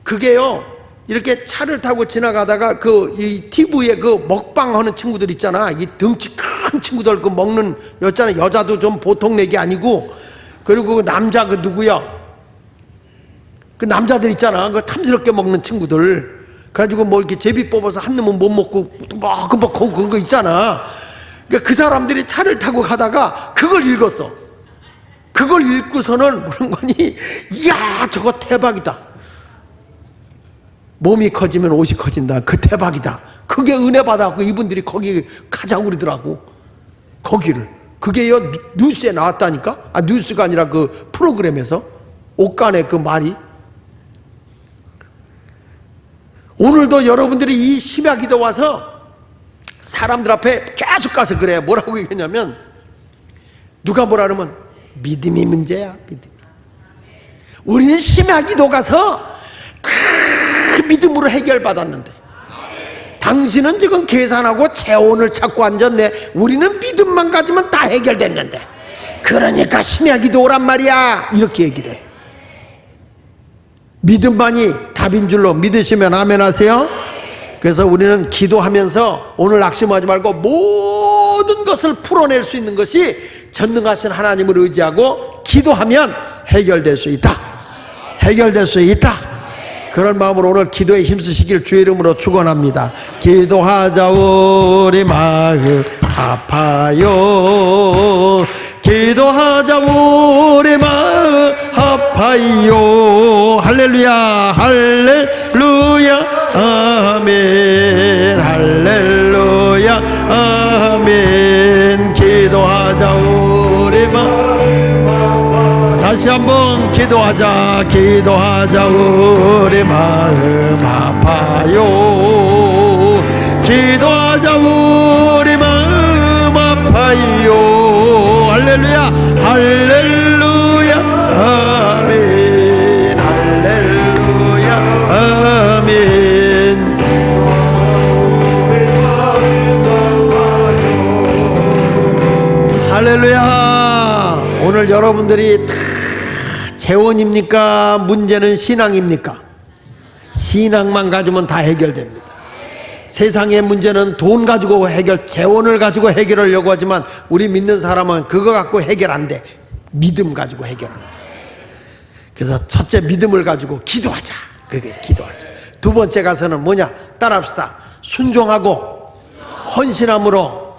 그게요, 이렇게 차를 타고 지나가다가 이 TV에 그 먹방 하는 친구들 있잖아. 이 덩치 큰 친구들 그 먹는 여자도 좀 보통 내기 아니고, 그리고 그 남자 그 누구야? 그 남자들 있잖아. 그 탐스럽게 먹는 친구들. 그래가지고 뭐 이렇게 제비 뽑아서 한 놈은 못 먹고 막 그런 거 있잖아. 그러니까 그 사람들이 차를 타고 가다가 그걸 읽었어. 그걸 읽고서는 뭐는 거니? 이야, 저거 대박이다. 몸이 커지면 옷이 커진다. 그 대박이다. 그게 은혜 받았고 이분들이 거기 가자고 그러더라고. 거기를. 그게요, 뉴스에 나왔다니까? 뉴스가 아니라 그 프로그램에서. 옥간의 그 말이. 오늘도 여러분들이 이 심야 기도 와서 사람들 앞에 계속 가서 그래. 뭐라고 얘기했냐면, 누가 뭐라 그러면 믿음이 문제야. 믿음. 우리는 심야 기도 가서 믿음으로 해결받았는데, 당신은 지금 계산하고 재혼을 찾고 앉았네. 우리는 믿음만 가지면 다 해결됐는데, 그러니까 심야 기도 오란 말이야. 이렇게 얘기를 해. 믿음만이 답인 줄로 믿으시면 아멘 하세요. 그래서 우리는 기도하면서 오늘 낙심하지 말고 모든 것을 풀어낼 수 있는 것이 전능하신 하나님을 의지하고 기도하면 해결될 수 있다. 해결될 수 있다. 그런 마음으로 오늘 기도에 힘쓰시길 주의 이름으로 축원합니다. 기도하자 우리 마음 아파요. 기도하자 우리 마음 아파요. 할렐루야 할렐루야 아멘. 할렐루야 아멘. 기도하자 우리 마음. 다시 한번 기도하자. 기도하자 우리 마음 아파요. 기도하자 우리 마음 아파요. 할렐루야 할렐루야 아멘. 할렐루야 아멘. 할렐루야. 오늘 여러분들이 다 재혼입니까? 문제는 신앙입니까? 신앙만 가지면 다 해결됩니다. 세상의 문제는 돈 가지고 재혼을 가지고 해결하려고 하지만 우리 믿는 사람은 그거 갖고 해결 안 돼. 믿음 가지고 해결하는 거예요. 그래서 첫째 믿음을 가지고 기도하자. 그게 기도하자. 두 번째 가서는 뭐냐? 따라합시다. 순종하고 헌신함으로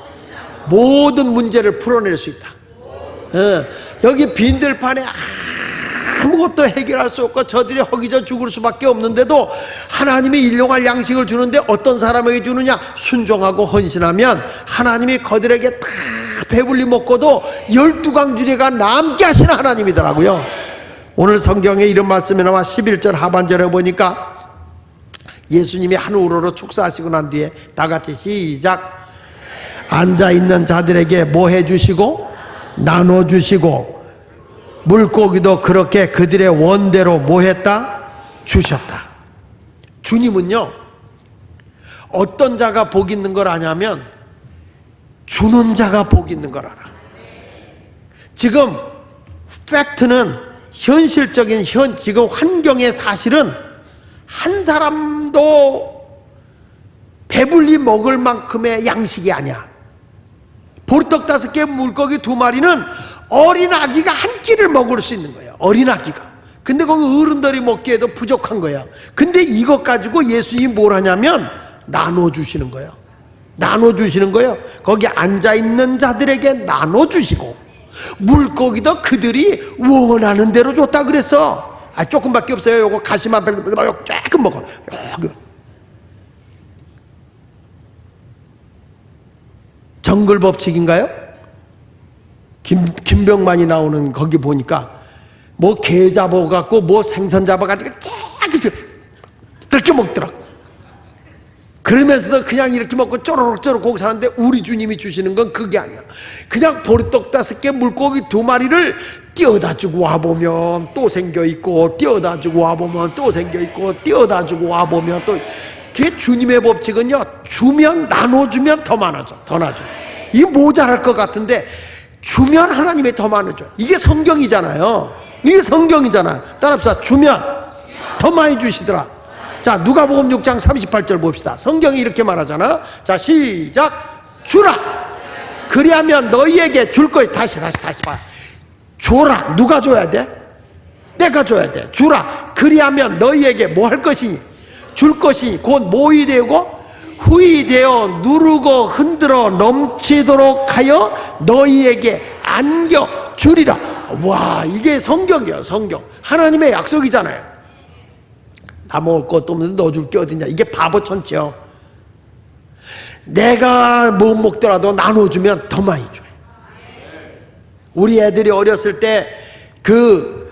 모든 문제를 풀어낼 수 있다. 여기 빈들판에 아무것도 해결할 수 없고 저들이 허기져 죽을 수밖에 없는데도 하나님이 일용할 양식을 주는데 어떤 사람에게 주느냐? 순종하고 헌신하면 하나님이 그들에게 다 배불리 먹고도 12강주리가 남게 하시는 하나님이더라고요. 오늘 성경에 이런 말씀이 나와 11절 하반절에 보니까 예수님이 한 우러러 축사하시고 난 뒤에 다 같이 시작. 앉아있는 자들에게 뭐 해주시고 나눠주시고 물고기도 그렇게 그들의 원대로 뭐 했다? 주셨다. 주님은요 어떤 자가 복 있는 걸 아냐면 주는 자가 복 있는 걸 알아. 지금 팩트는 현실적인 지금 환경의 사실은 한 사람도 배불리 먹을 만큼의 양식이 아니야. 보리떡 5개 물고기 2마리는 어린 아기가 한 끼를 먹을 수 있는 거야. 어린 아기가. 근데 거기 어른들이 먹기에도 부족한 거야. 근데 이것 가지고 예수님이 뭘 하냐면 나눠주시는 거예요. 나눠주시는 거예요. 거기 앉아있는 자들에게 나눠주시고 물고기도 그들이 원하는 대로 줬다 그랬어. 조금밖에 없어요. 요거 가시만 조금 먹어. 정글 법칙인가요? 김병만이 나오는 거기 보니까 뭐 개 잡아갖고 뭐 생선 잡아가지고 이렇게 먹더라. 그러면서도 그냥 이렇게 먹고 쪼르륵 고기 사는데 우리 주님이 주시는 건 그게 아니야. 그냥 보리떡 5개 물고기 2마리를 띄어다 주고 와보면 또 생겨있고 띄어다 주고 와보면 또 생겨있고 띄어다 주고 와보면 또 그게 주님의 법칙은요 주면 나눠주면 더 많아져. 더 나죠. 이게 모자랄 것 같은데 주면 하나님이 더 많아져. 이게 성경이잖아요. 이게 성경이잖아요. 따라합시다. 주면 더 많이 주시더라. 자, 누가복음 6장 38절 봅시다. 성경이 이렇게 말하잖아. 자, 시작. 주라. 그리하면 너희에게 줄 것이 다시 봐. 줘라. 누가 줘야 돼? 내가 줘야 돼. 주라. 그리하면 너희에게 뭐 할 것이니? 줄 것이니 곧 모이 되고 후이 되어 누르고 흔들어 넘치도록 하여 너희에게 안겨 주리라. 와, 이게 성경이에요. 성경. 하나님의 약속이잖아요. 나 먹을 것도 없는데 너 줄 게 어딨냐. 이게 바보 천치요. 내가 못 먹더라도 나눠주면 더 많이 줘요. 우리 애들이 어렸을 때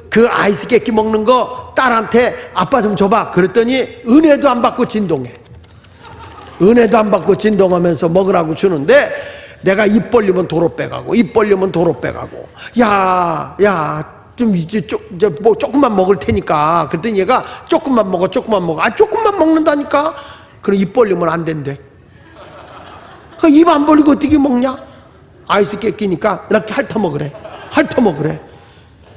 그 아이스 깨끼 먹는 거 딸한테 아빠 좀 줘봐. 그랬더니 은혜도 안 받고 진동해. 은혜도 안 받고 진동하면서 먹으라고 주는데 내가 입 벌리면 도로 빼가고 입 벌리면 도로 빼가고 야 좀 이제 뭐 조금만 먹을 테니까. 그랬더니 얘가 조금만 먹어. 조금만 먹는다니까. 그럼 입 벌리면 안 된대. 입 안 벌리고 어떻게 먹냐? 아이스 깨끼니까 이렇게 핥아먹으래.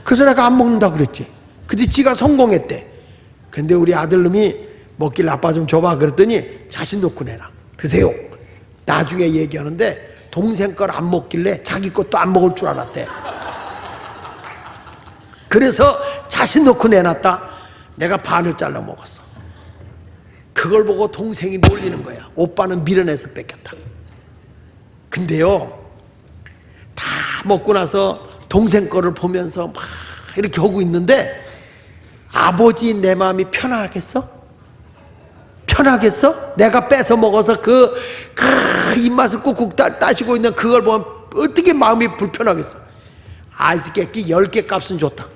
그래서 내가 안 먹는다 그랬지. 근데 지가 성공했대. 근데 우리 아들놈이 먹길 아빠 좀 줘봐 그랬더니 자신 놓고 내놔. 드세요. 나중에 얘기하는데 동생 걸 안 먹길래 자기 것도 안 먹을 줄 알았대. 그래서 자신 놓고 내놨다. 내가 반을 잘라 먹었어. 그걸 보고 동생이 놀리는 거야. 오빠는 밀어내서 뺏겼다. 근데요 다 먹고 나서 동생 거를 보면서 막 이렇게 하고 있는데 아버지 내 마음이 편하겠어? 내가 뺏어 먹어서 그 입맛을 꾹꾹 따시고 있는 그걸 보면 어떻게 마음이 불편하겠어? 아이스 깨끼 10개 값은 좋다.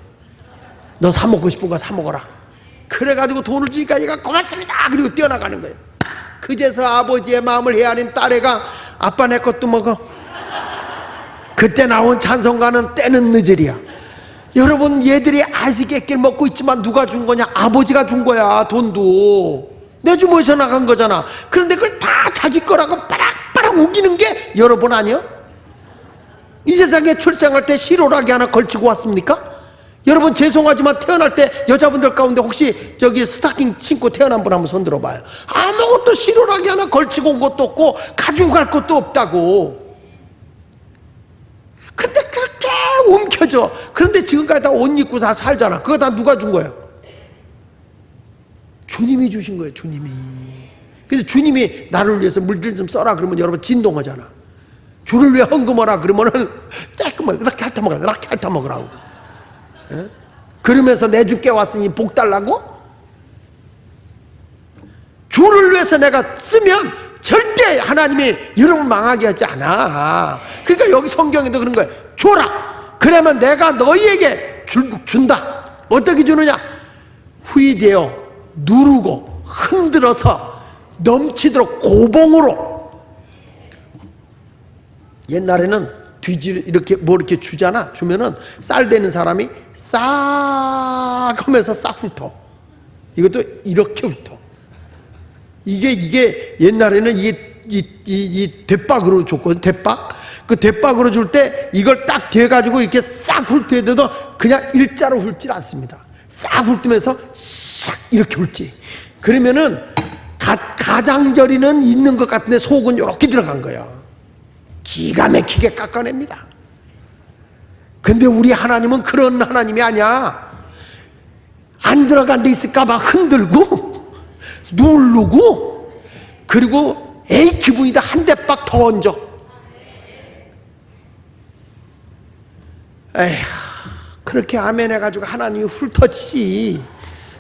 너 사 먹고 싶은 거 사 먹어라. 그래가지고 돈을 주니까 얘가 고맙습니다. 그리고 뛰어나가는 거예요. 그제서 아버지의 마음을 헤아린 딸애가 아빠 내 것도 먹어. 그때 나온 찬송가는 때는 늦으리야. 여러분 얘들이 아이스 깨끼를 먹고 있지만 누가 준 거냐? 아버지가 준 거야. 돈도 내 주머니에서 나간 거잖아. 그런데 그걸 다 자기 거라고 빠락빠락 우기는 게 여러분 아니요? 이 세상에 출생할 때 실오라기 하나 걸치고 왔습니까? 여러분 죄송하지만 태어날 때 여자분들 가운데 혹시 저기 스타킹 신고 태어난 분 한번 손 들어봐요. 아무것도 실오라기 하나 걸치고 온 것도 없고 가지고 갈 것도 없다고. 근데 그렇게 움켜져. 그런데 지금까지 다 옷 입고 다 살잖아. 그거 다 누가 준 거예요? 주님이 주신 거예요. 주님이. 그래서 주님이 나를 위해서 물질 좀 써라 그러면 여러분 진동하잖아. 주를 위해 헌금하라 그러면은 조금만 이렇게 핥아먹으라고. 예? 그러면서 내 주 깨웠으니 복 달라고? 주를 위해서 내가 쓰면 절대 하나님이 여러분 망하게 하지 않아. 그러니까 여기 성경에도 그런 거예요. 줘라. 그러면 내가 너희에게 준다. 어떻게 주느냐? 후이되어 누르고 흔들어서 넘치도록 고봉으로. 옛날에는 이렇게 뭐 이렇게 주잖아. 주면은 쌀 되는 사람이 싹 하면서 싹 훑어. 이것도 이렇게 훑어. 이게 옛날에는 이 대박으로 줬거든. 대박. 그 대박으로 줄 때 이걸 딱 대가지고 이렇게 싹 훑어도 그냥 일자로 훑질 않습니다. 싹 훑으면서 싹 이렇게 훑지. 그러면은 가장자리는 있는 것 같은데 속은 이렇게 들어간 거야. 기가 막히게 깎아냅니다. 근데 우리 하나님은 그런 하나님이 아니야. 안 들어간 데 있을까봐 흔들고 누르고, 그리고 에이 기분이다 한 대박 더 얹어. 에휴, 그렇게 아멘 해가지고 하나님이 훑어지지.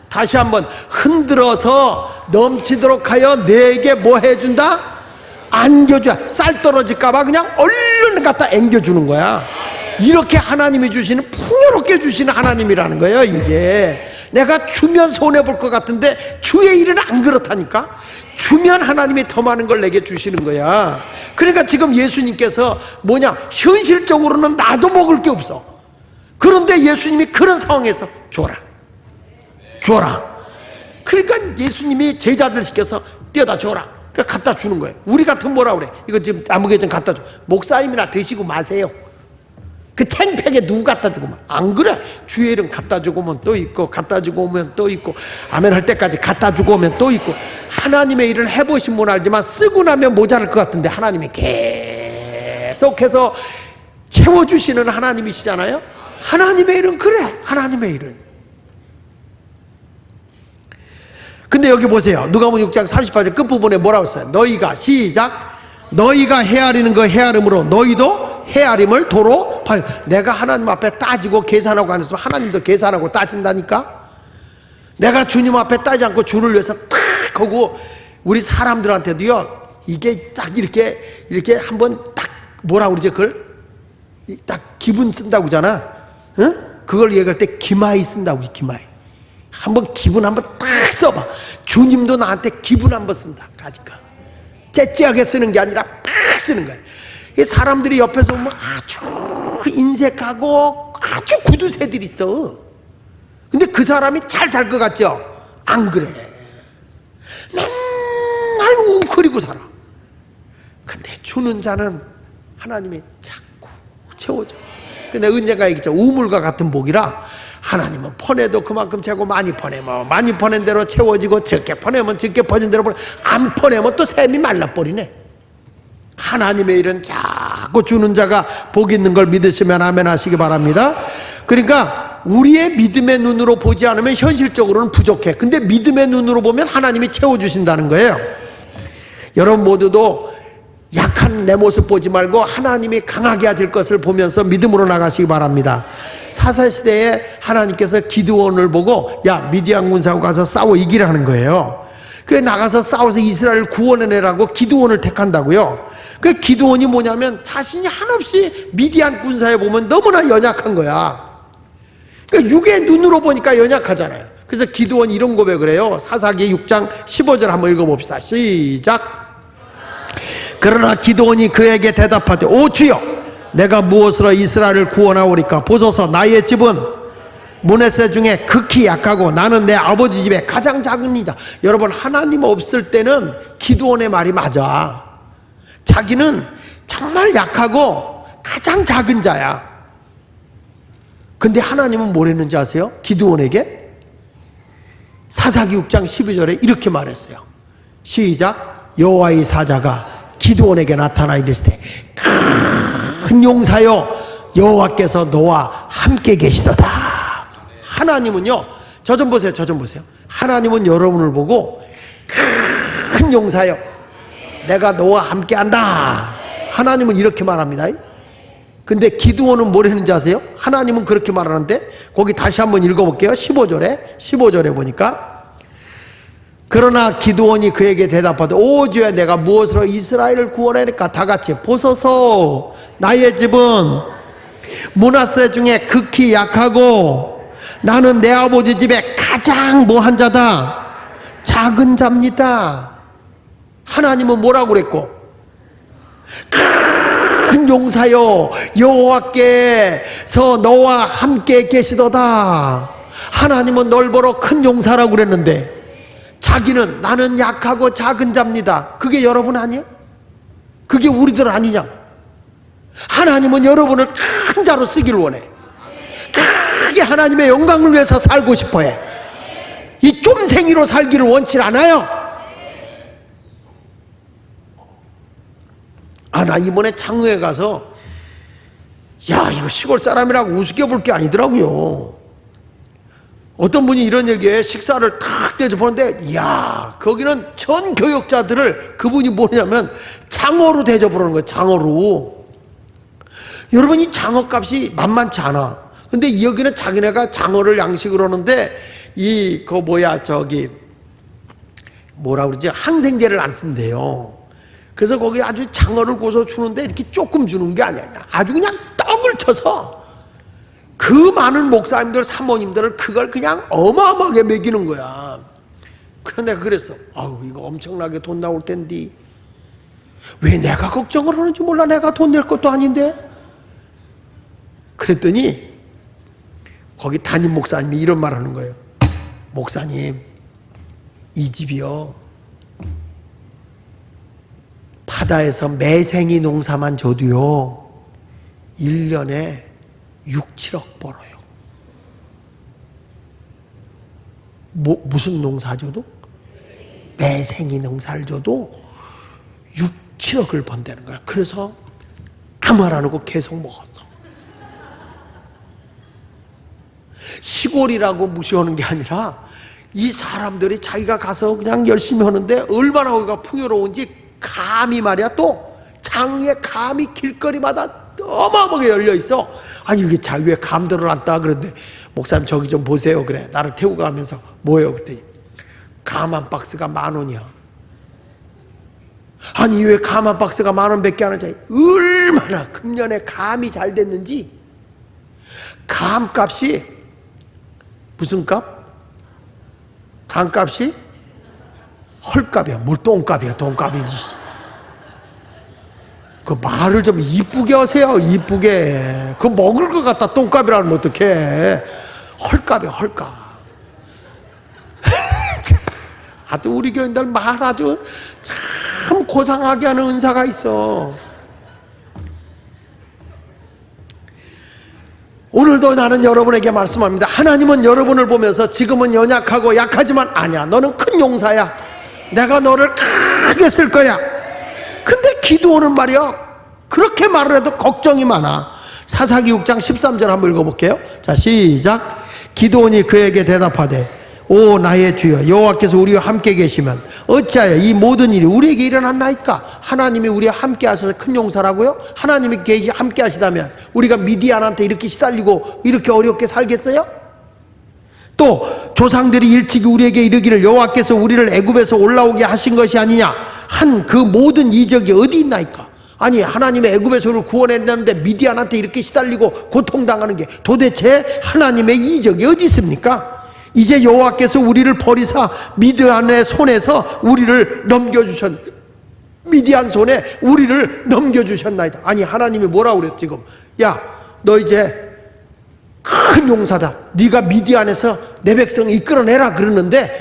다시 한번 흔들어서 넘치도록 하여 내게 뭐 해준다? 안겨줘야. 쌀 떨어질까봐 그냥 얼른 갖다 앵겨주는 거야. 이렇게 하나님이 주시는, 풍요롭게 주시는 하나님이라는 거예요. 이게 내가 주면 손해볼 것 같은데 주의 일은 안 그렇다니까. 주면 하나님이 더 많은 걸 내게 주시는 거야. 그러니까 지금 예수님께서 뭐냐, 현실적으로는 나도 먹을 게 없어. 그런데 예수님이 그런 상황에서 줘라, 줘라. 그러니까 예수님이 제자들 시켜서 떼어다 줘라. 그러니까 갖다 주는 거예요. 우리 같으면 뭐라 그래? 이거 지금 아무개 좀 갖다 줘. 목사님이나 드시고 마세요. 그 챙팩에 누구 갖다 주고 막. 안 그래? 주의 이름 갖다 주고 오면 또 있고, 갖다 주고 오면 또 있고, 아멘 할 때까지 갖다 주고 오면 또 있고. 하나님의 일을 해보신 분 알지만 쓰고 나면 모자랄 것 같은데 하나님이 계속해서 채워주시는 하나님이시잖아요. 하나님의 일은 그래. 하나님의 일은. 근데 여기 보세요. 누가복음 6장 38절 끝부분에 뭐라고 써요? 너희가, 시작, 너희가 헤아리는 거 헤아림으로 너희도 헤아림을 도로 봐. 내가 하나님 앞에 따지고 계산하고 앉았으면 하나님도 계산하고 따진다니까. 내가 주님 앞에 따지 않고 주를 위해서 탁 하고, 우리 사람들한테도요, 이게 딱 이렇게 한번 딱 뭐라 그러지? 그걸 딱 기분 쓴다고 하잖아. 응? 그걸 얘기할 때 기마이 쓴다고. 기마이. 한번 기분 한번 딱 써봐. 주님도 나한테 기분 한번 쓴다. 가지까 째째하게 쓰는 게 아니라 팍 쓰는 거야. 이 사람들이 옆에서 보면 아주 인색하고 아주 구두쇠들이 있어. 근데 그 사람이 잘 살 것 같죠? 안 그래. 맨날 웅크리고 살아. 근데 주는 자는 하나님이 자꾸 채워줘. 근데 언젠가 얘기했죠. 우물과 같은 복이라, 하나님은 퍼내도 그만큼 채고, 많이 퍼내면 많이 퍼낸 대로 채워지고, 적게 퍼내면 적게 퍼진 대로 안 퍼내면 또 샘이 말라버리네. 하나님의 일은 자꾸 주는 자가 복 있는 걸 믿으시면 아멘 하시기 바랍니다. 그러니까 우리의 믿음의 눈으로 보지 않으면 현실적으로는 부족해. 근데 믿음의 눈으로 보면 하나님이 채워주신다는 거예요. 여러분 모두도 약한 내 모습 보지 말고 하나님이 강하게 하실 것을 보면서 믿음으로 나가시기 바랍니다. 사사시대에 하나님께서 기드온을 보고, 야, 미디안 군사하고 가서 싸워 이기라는 거예요. 그래 나가서 싸워서 이스라엘을 구원해내라고 기드온을 택한다고요. 그 기드온이 뭐냐면 자신이 한없이 미디안 군사에 보면 너무나 연약한 거야. 그러니까 육의 눈으로 보니까 연약하잖아요. 그래서 기드온이 이런 고백을 해요. 사사기 6장 15절 한번 읽어봅시다. 시작. 그러나 기드온이 그에게 대답하되, 오 주여, 내가 무엇으로 이스라엘을 구원하오리까? 보소서, 나의 집은 므낫세 중에 극히 약하고 나는 내 아버지 집에 가장 작은 이다. 여러분, 하나님 없을 때는 기드온의 말이 맞아. 자기는 정말 약하고 가장 작은 자야. 근데 하나님은 뭐랬는지 아세요? 기드온에게 사사기 6장 12절에 이렇게 말했어요. 시작. 여호와의 사자가 기드온에게 나타나 이르시되, 큰 용사여, 여호와께서 너와 함께 계시도다. 하나님은요, 저 좀 보세요. 저 좀 보세요. 하나님은 여러분을 보고 큰 용사여, 내가 너와 함께 한다. 하나님은 이렇게 말합니다. 근데 기드온은 뭘 했는지 아세요? 하나님은 그렇게 말하는데 거기 다시 한번 읽어볼게요. 15절에 보니까 그러나 기드온이 그에게 대답하되 오 주야 내가 무엇으로 이스라엘을 구원하니까 다 같이 보소서 나의 집은 므낫세 중에 극히 약하고 나는 내 아버지 집에 가장 뭐한 자다 작은 자입니다. 하나님은 뭐라고 그랬고 큰 용사여 여호와께서 너와 함께 계시도다. 하나님은 널 보러 큰 용사라고 그랬는데 자기는 나는 약하고 작은 자입니다. 그게 여러분 아니에요? 그게 우리들 아니냐? 하나님은 여러분을 큰 자로 쓰기를 원해. 크게 하나님의 영광을 위해서 살고 싶어해. 이 쫌생이로 살기를 원치 않아요. 나 이번에 장흥에 가서 야 이거 시골 사람이라고 우습게 볼 게 아니더라고요. 어떤 분이 이런 얘기에 식사를 탁 대접하는데 이야 거기는 전 교역자들을 그분이 뭐냐면 장어로 대접을 하는 거예요. 장어로. 여러분 이 장어값이 만만치 않아. 근데 여기는 자기네가 장어를 양식으로 하는데 뭐라 그러지 항생제를 안 쓴대요. 그래서 거기 아주 장어를 구워서 주는데 이렇게 조금 주는 게 아니야. 아주 그냥 떡을 쳐서 그 많은 목사님들 사모님들을 그걸 그냥 어마어마하게 먹이는 거야. 그래서 내가 그랬어. 이거 엄청나게 돈 나올 텐데 왜 내가 걱정을 하는지 몰라. 내가 돈 낼 것도 아닌데. 그랬더니 거기 담임 목사님이 이런 말 하는 거예요. 목사님 이 집이요 바다에서 매생이 농사만 줘도요 1년에 6, 7억 벌어요. 무슨 농사 줘도? 매생이 농사를 줘도 6, 7억을 번다는 거야. 그래서 아무 말 안 하고 계속 먹었어. 시골이라고 무시하는 게 아니라 이 사람들이 자기가 가서 그냥 열심히 하는데 얼마나 거기가 풍요로운지 감이 말이야. 또 장흥에 감이 길거리마다 어마어마하게 열려있어. 아니 이게 자기 왜 감들을 안 따? 그런데 목사님 저기 좀 보세요. 그래 나를 태우고 가면서 뭐예요? 그랬더니 감 한 박스가 10,000원이야. 아니 왜 감 한 박스가 10,000원밖에 안 하지? 얼마나 금년에 감이 잘 됐는지. 감값이 무슨 값? 감값이 헐값이야. 뭘 똥값이야. 똥값이지. 그 말을 좀 이쁘게 하세요. 이쁘게. 그 먹을 것 같다 똥값이라면 어떡해. 헐값이야. 헐값. 아주 우리 교인들 말 아주 참 고상하게 하는 은사가 있어. 오늘도 나는 여러분에게 말씀합니다. 하나님은 여러분을 보면서 지금은 연약하고 약하지만 아니야. 너는 큰 용사야. 내가 너를 크게 쓸 거야. 근데 기드온은 말이야 그렇게 말을 해도 걱정이 많아. 사사기 6장 13절 한번 읽어볼게요. 자 시작. 기드온이 그에게 대답하되 오 나의 주여 여호와께서 우리와 함께 계시면 어찌하여 이 모든 일이 우리에게 일어났나이까? 하나님이 우리와 함께 하셔서 큰 용사라고요? 하나님이 함께 하시다면 우리가 미디안한테 이렇게 시달리고 이렇게 어렵게 살겠어요? 또 조상들이 일찍이 우리에게 이르기를 여호와께서 우리를 애굽에서 올라오게 하신 것이 아니냐 한 그 모든 이적이 어디 있나이까? 아니 하나님의 애굽에서 우리를 구원했는데 미디안한테 이렇게 시달리고 고통당하는 게 도대체 하나님의 이적이 어디 있습니까? 이제 여호와께서 우리를 버리사 미디안의 손에서 우리를 미디안 손에 우리를 넘겨주셨나이다. 아니 하나님이 뭐라고 그랬어 지금? 야 너 이제 큰 용사다. 네가 미디안에서 내 백성을 이끌어내라 그러는데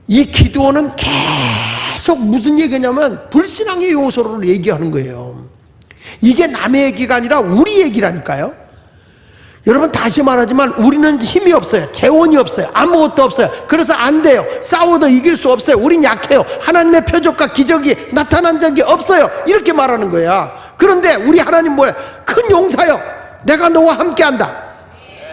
이 기드온은 계속 무슨 얘기냐면 불신앙의 요소를 얘기하는 거예요. 이게 남의 얘기가 아니라 우리 얘기라니까요. 여러분 다시 말하지만 우리는 힘이 없어요. 재원이 없어요. 아무것도 없어요. 그래서 안 돼요. 싸워도 이길 수 없어요. 우린 약해요. 하나님의 표적과 기적이 나타난 적이 없어요. 이렇게 말하는 거야. 그런데 우리 하나님 뭐야? 큰 용사요. 내가 너와 함께한다.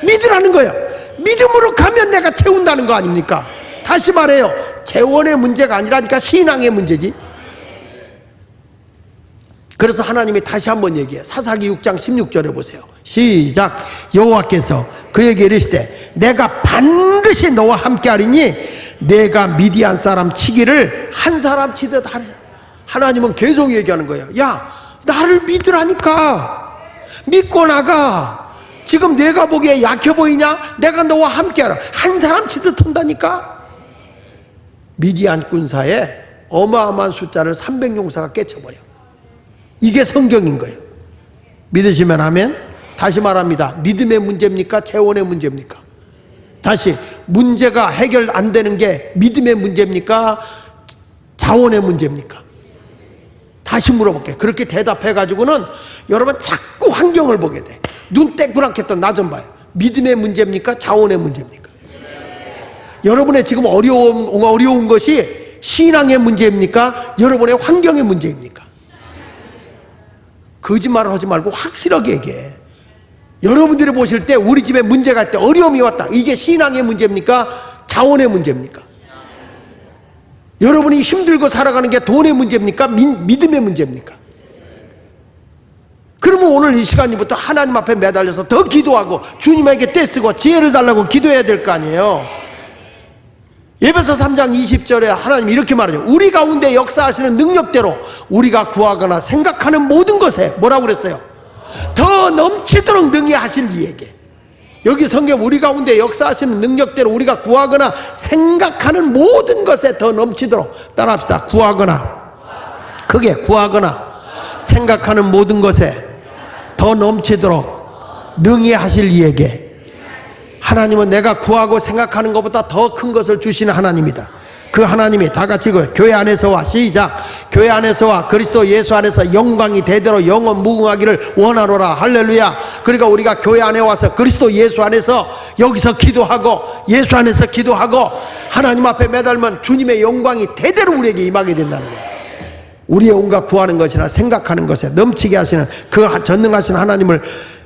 믿으라는 거예요. 믿음으로 가면 내가 채운다는 거 아닙니까? 다시 말해요. 재원의 문제가 아니라니까 신앙의 문제지. 그래서 하나님이 다시 한번 얘기해요. 사사기 6장 16절에 보세요. 시작. 여호와께서 그에게 이르시되 내가 반드시 너와 함께하리니 내가 미디안 사람 치기를 한 사람 치듯 하리. 하나님은 계속 얘기하는 거예요. 야, 나를 믿으라니까. 믿고 나가. 지금 내가 보기에 약해 보이냐? 내가 너와 함께하라. 한 사람 치듯 한다니까. 미디안 군사에 어마어마한 숫자를 300용사가 깨쳐버려. 이게 성경인 거예요. 믿으시면 아멘. 다시 말합니다. 믿음의 문제입니까? 재원의 문제입니까? 다시, 문제가 해결 안 되는 게 믿음의 문제입니까? 자원의 문제입니까? 다시 물어볼게요. 그렇게 대답해가지고는 여러분 자꾸 환경을 보게 돼. 눈 떼꾸랑했던 나 좀 봐요. 믿음의 문제입니까? 자원의 문제입니까? 여러분의 지금 어려운 것이 신앙의 문제입니까? 여러분의 환경의 문제입니까? 거짓말을 하지 말고 확실하게 얘기해. 여러분들이 보실 때 우리 집에 문제가 있다, 어려움이 왔다. 이게 신앙의 문제입니까? 자원의 문제입니까? 여러분이 힘들고 살아가는 게 돈의 문제입니까? 믿음의 문제입니까? 그러면 오늘 이 시간부터 하나님 앞에 매달려서 더 기도하고 주님에게 떼쓰고 지혜를 달라고 기도해야 될 거 아니에요. 에베소 3장 20절에 하나님이 이렇게 말하죠. 우리 가운데 역사하시는 능력대로 우리가 구하거나 생각하는 모든 것에 뭐라고 그랬어요? 더 넘치도록 능히 하실 이에게. 여기 성경 우리 가운데 역사하시는 능력대로 우리가 구하거나 생각하는 모든 것에 더 넘치도록, 따라합시다. 구하거나, 크게 구하거나 생각하는 모든 것에 더 넘치도록 능히 하실 이에게. 하나님은 내가 구하고 생각하는 것보다 더 큰 것을 주시는 하나님이다. 그 하나님이 다 같이 교회 안에서와, 시작. 교회 안에서와 그리스도 예수 안에서 영광이 대대로 영원 무궁하기를 원하노라. 할렐루야. 그러니까 우리가 교회 안에 와서 그리스도 예수 안에서 여기서 기도하고 예수 안에서 기도하고 하나님 앞에 매달면 주님의 영광이 대대로 우리에게 임하게 된다는 거예요. 우리의 온갖 구하는 것이나 생각하는 것에 넘치게 하시는 그 전능하신 하나님을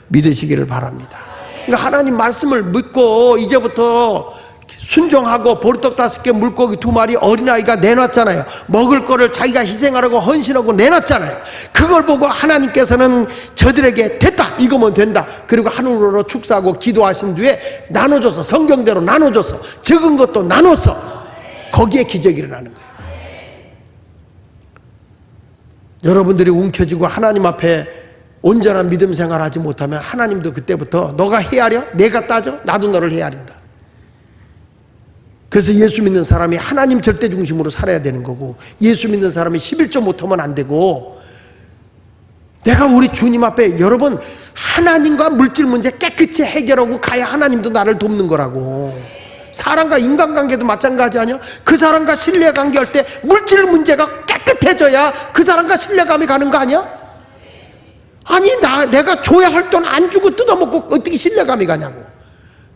믿으시기를 바랍니다. 그러니까 하나님 말씀을 믿고 이제부터 순종하고 보리떡 5개 물고기 2마리 어린아이가 내놨잖아요. 먹을 거를 자기가 희생하라고 헌신하고 내놨잖아요. 그걸 보고 하나님께서는 저들에게 됐다, 이거면 된다, 그리고 하늘으로 축사하고 기도하신 뒤에 나눠줘서, 성경대로 나눠줘서, 적은 것도 나눠서 거기에 기적이 일어나는 거예요. 여러분들이 움켜쥐고 하나님 앞에 온전한 믿음 생활하지 못하면 하나님도 그때부터 너가 헤아려? 내가 따져? 나도 너를 헤아린다. 그래서 예수 믿는 사람이 하나님 절대 중심으로 살아야 되는 거고, 예수 믿는 사람이 11조 못하면 안 되고, 내가 우리 주님 앞에, 여러분, 하나님과 물질 문제 깨끗이 해결하고 가야 하나님도 나를 돕는 거라고. 사람과 인간관계도 마찬가지 아니야? 그 사람과 신뢰관계 할 때 물질 문제가 깨끗해져야 그 사람과 신뢰감이 가는 거 아니야? 아니, 내가 줘야 할 돈 안 주고 뜯어먹고 어떻게 신뢰감이 가냐고.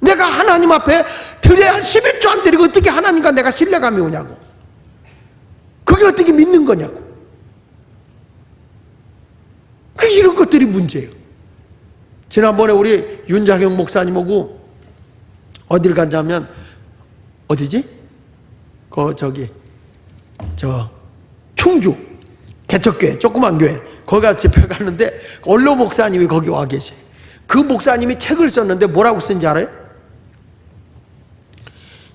내가 하나님 앞에 드려야 할 11조 안 드리고 어떻게 하나님과 내가 신뢰감이 오냐고. 그게 어떻게 믿는 거냐고. 이런 것들이 문제예요. 지난번에 우리 윤자경 목사님하고 어딜 간다면, 어디지? 충주 개척교회, 조그만 교회, 거기 가서 집회 갔는데 원로 목사님이 거기 와 계셔요. 그 목사님이 책을 썼는데 뭐라고 쓴지 알아요?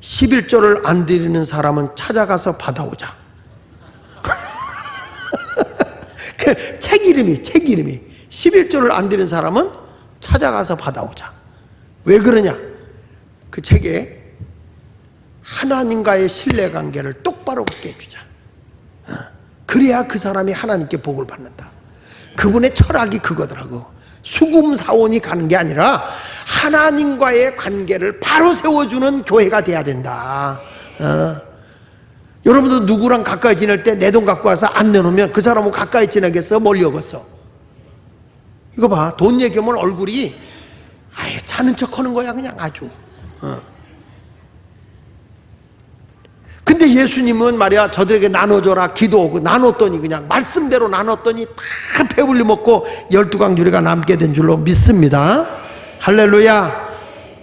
11조를 안 드리는 사람은 찾아가서 받아오자. 그 책 이름이 11조를 안 드리는 사람은 찾아가서 받아오자. 왜 그러냐? 그 책에 하나님과의 신뢰관계를 똑바로 갖게 해주자. 그래야 그 사람이 하나님께 복을 받는다. 그분의 철학이 그거더라고. 수금사원이 가는 게 아니라 하나님과의 관계를 바로 세워주는 교회가 돼야 된다. 여러분도 누구랑 가까이 지낼 때 내 돈 갖고 와서 안 내놓으면 그 사람하고 가까이 지내겠어? 멀리 오겠어? 이거 봐. 돈 얘기하면 얼굴이 아예 자는 척 하는 거야, 그냥 아주. 근데 예수님은 말이야, 저들에게 나눠줘라 기도하고 나눴더니, 그냥 말씀대로 나눴더니 다 배불리 먹고 12강주리가 남게 된 줄로 믿습니다. 할렐루야.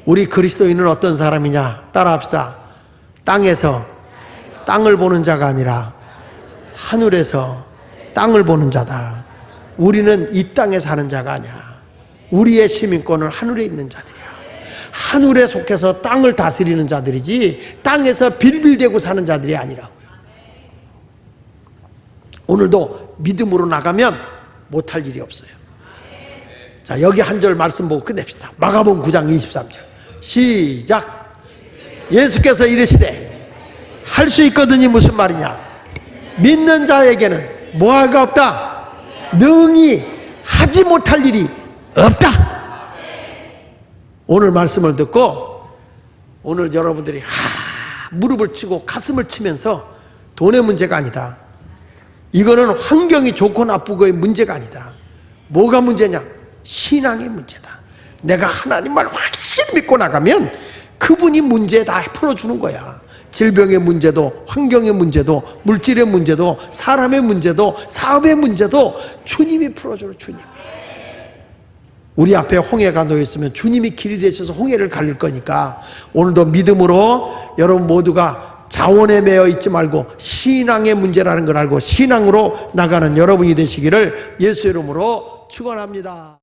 우리 그리스도인은 어떤 사람이냐? 따라합시다. 땅에서 땅을 보는 자가 아니라 하늘에서 땅을 보는 자다. 우리는 이 땅에 사는 자가 아니야. 우리의 시민권은 하늘에 있는 자들이야. 하늘에 속해서 땅을 다스리는 자들이지 땅에서 빌빌대고 사는 자들이 아니라고요. 오늘도 믿음으로 나가면 못할 일이 없어요. 자, 여기 한 절 말씀 보고 끝냅시다. 마가복음 9장 23절 시작. 예수께서 이르시되 할 수 있거든이 무슨 말이냐? 믿는 자에게는 뭐가 없다? 능히 하지 못할 일이 없다. 오늘 말씀을 듣고 오늘 여러분들이 무릎을 치고 가슴을 치면서 돈의 문제가 아니다. 이거는 환경이 좋고 나쁘고의 문제가 아니다. 뭐가 문제냐? 신앙의 문제다. 내가 하나님을 확실히 믿고 나가면 그분이 문제 다 풀어주는 거야. 질병의 문제도, 환경의 문제도, 물질의 문제도, 사람의 문제도, 사업의 문제도 주님이 풀어줘요. 주님이. 우리 앞에 홍해가 놓여있으면 주님이 길이 되셔서 홍해를 가릴 거니까 오늘도 믿음으로 여러분 모두가 자원에 매여 있지 말고 신앙의 문제라는 걸 알고 신앙으로 나가는 여러분이 되시기를 예수 이름으로 축원합니다.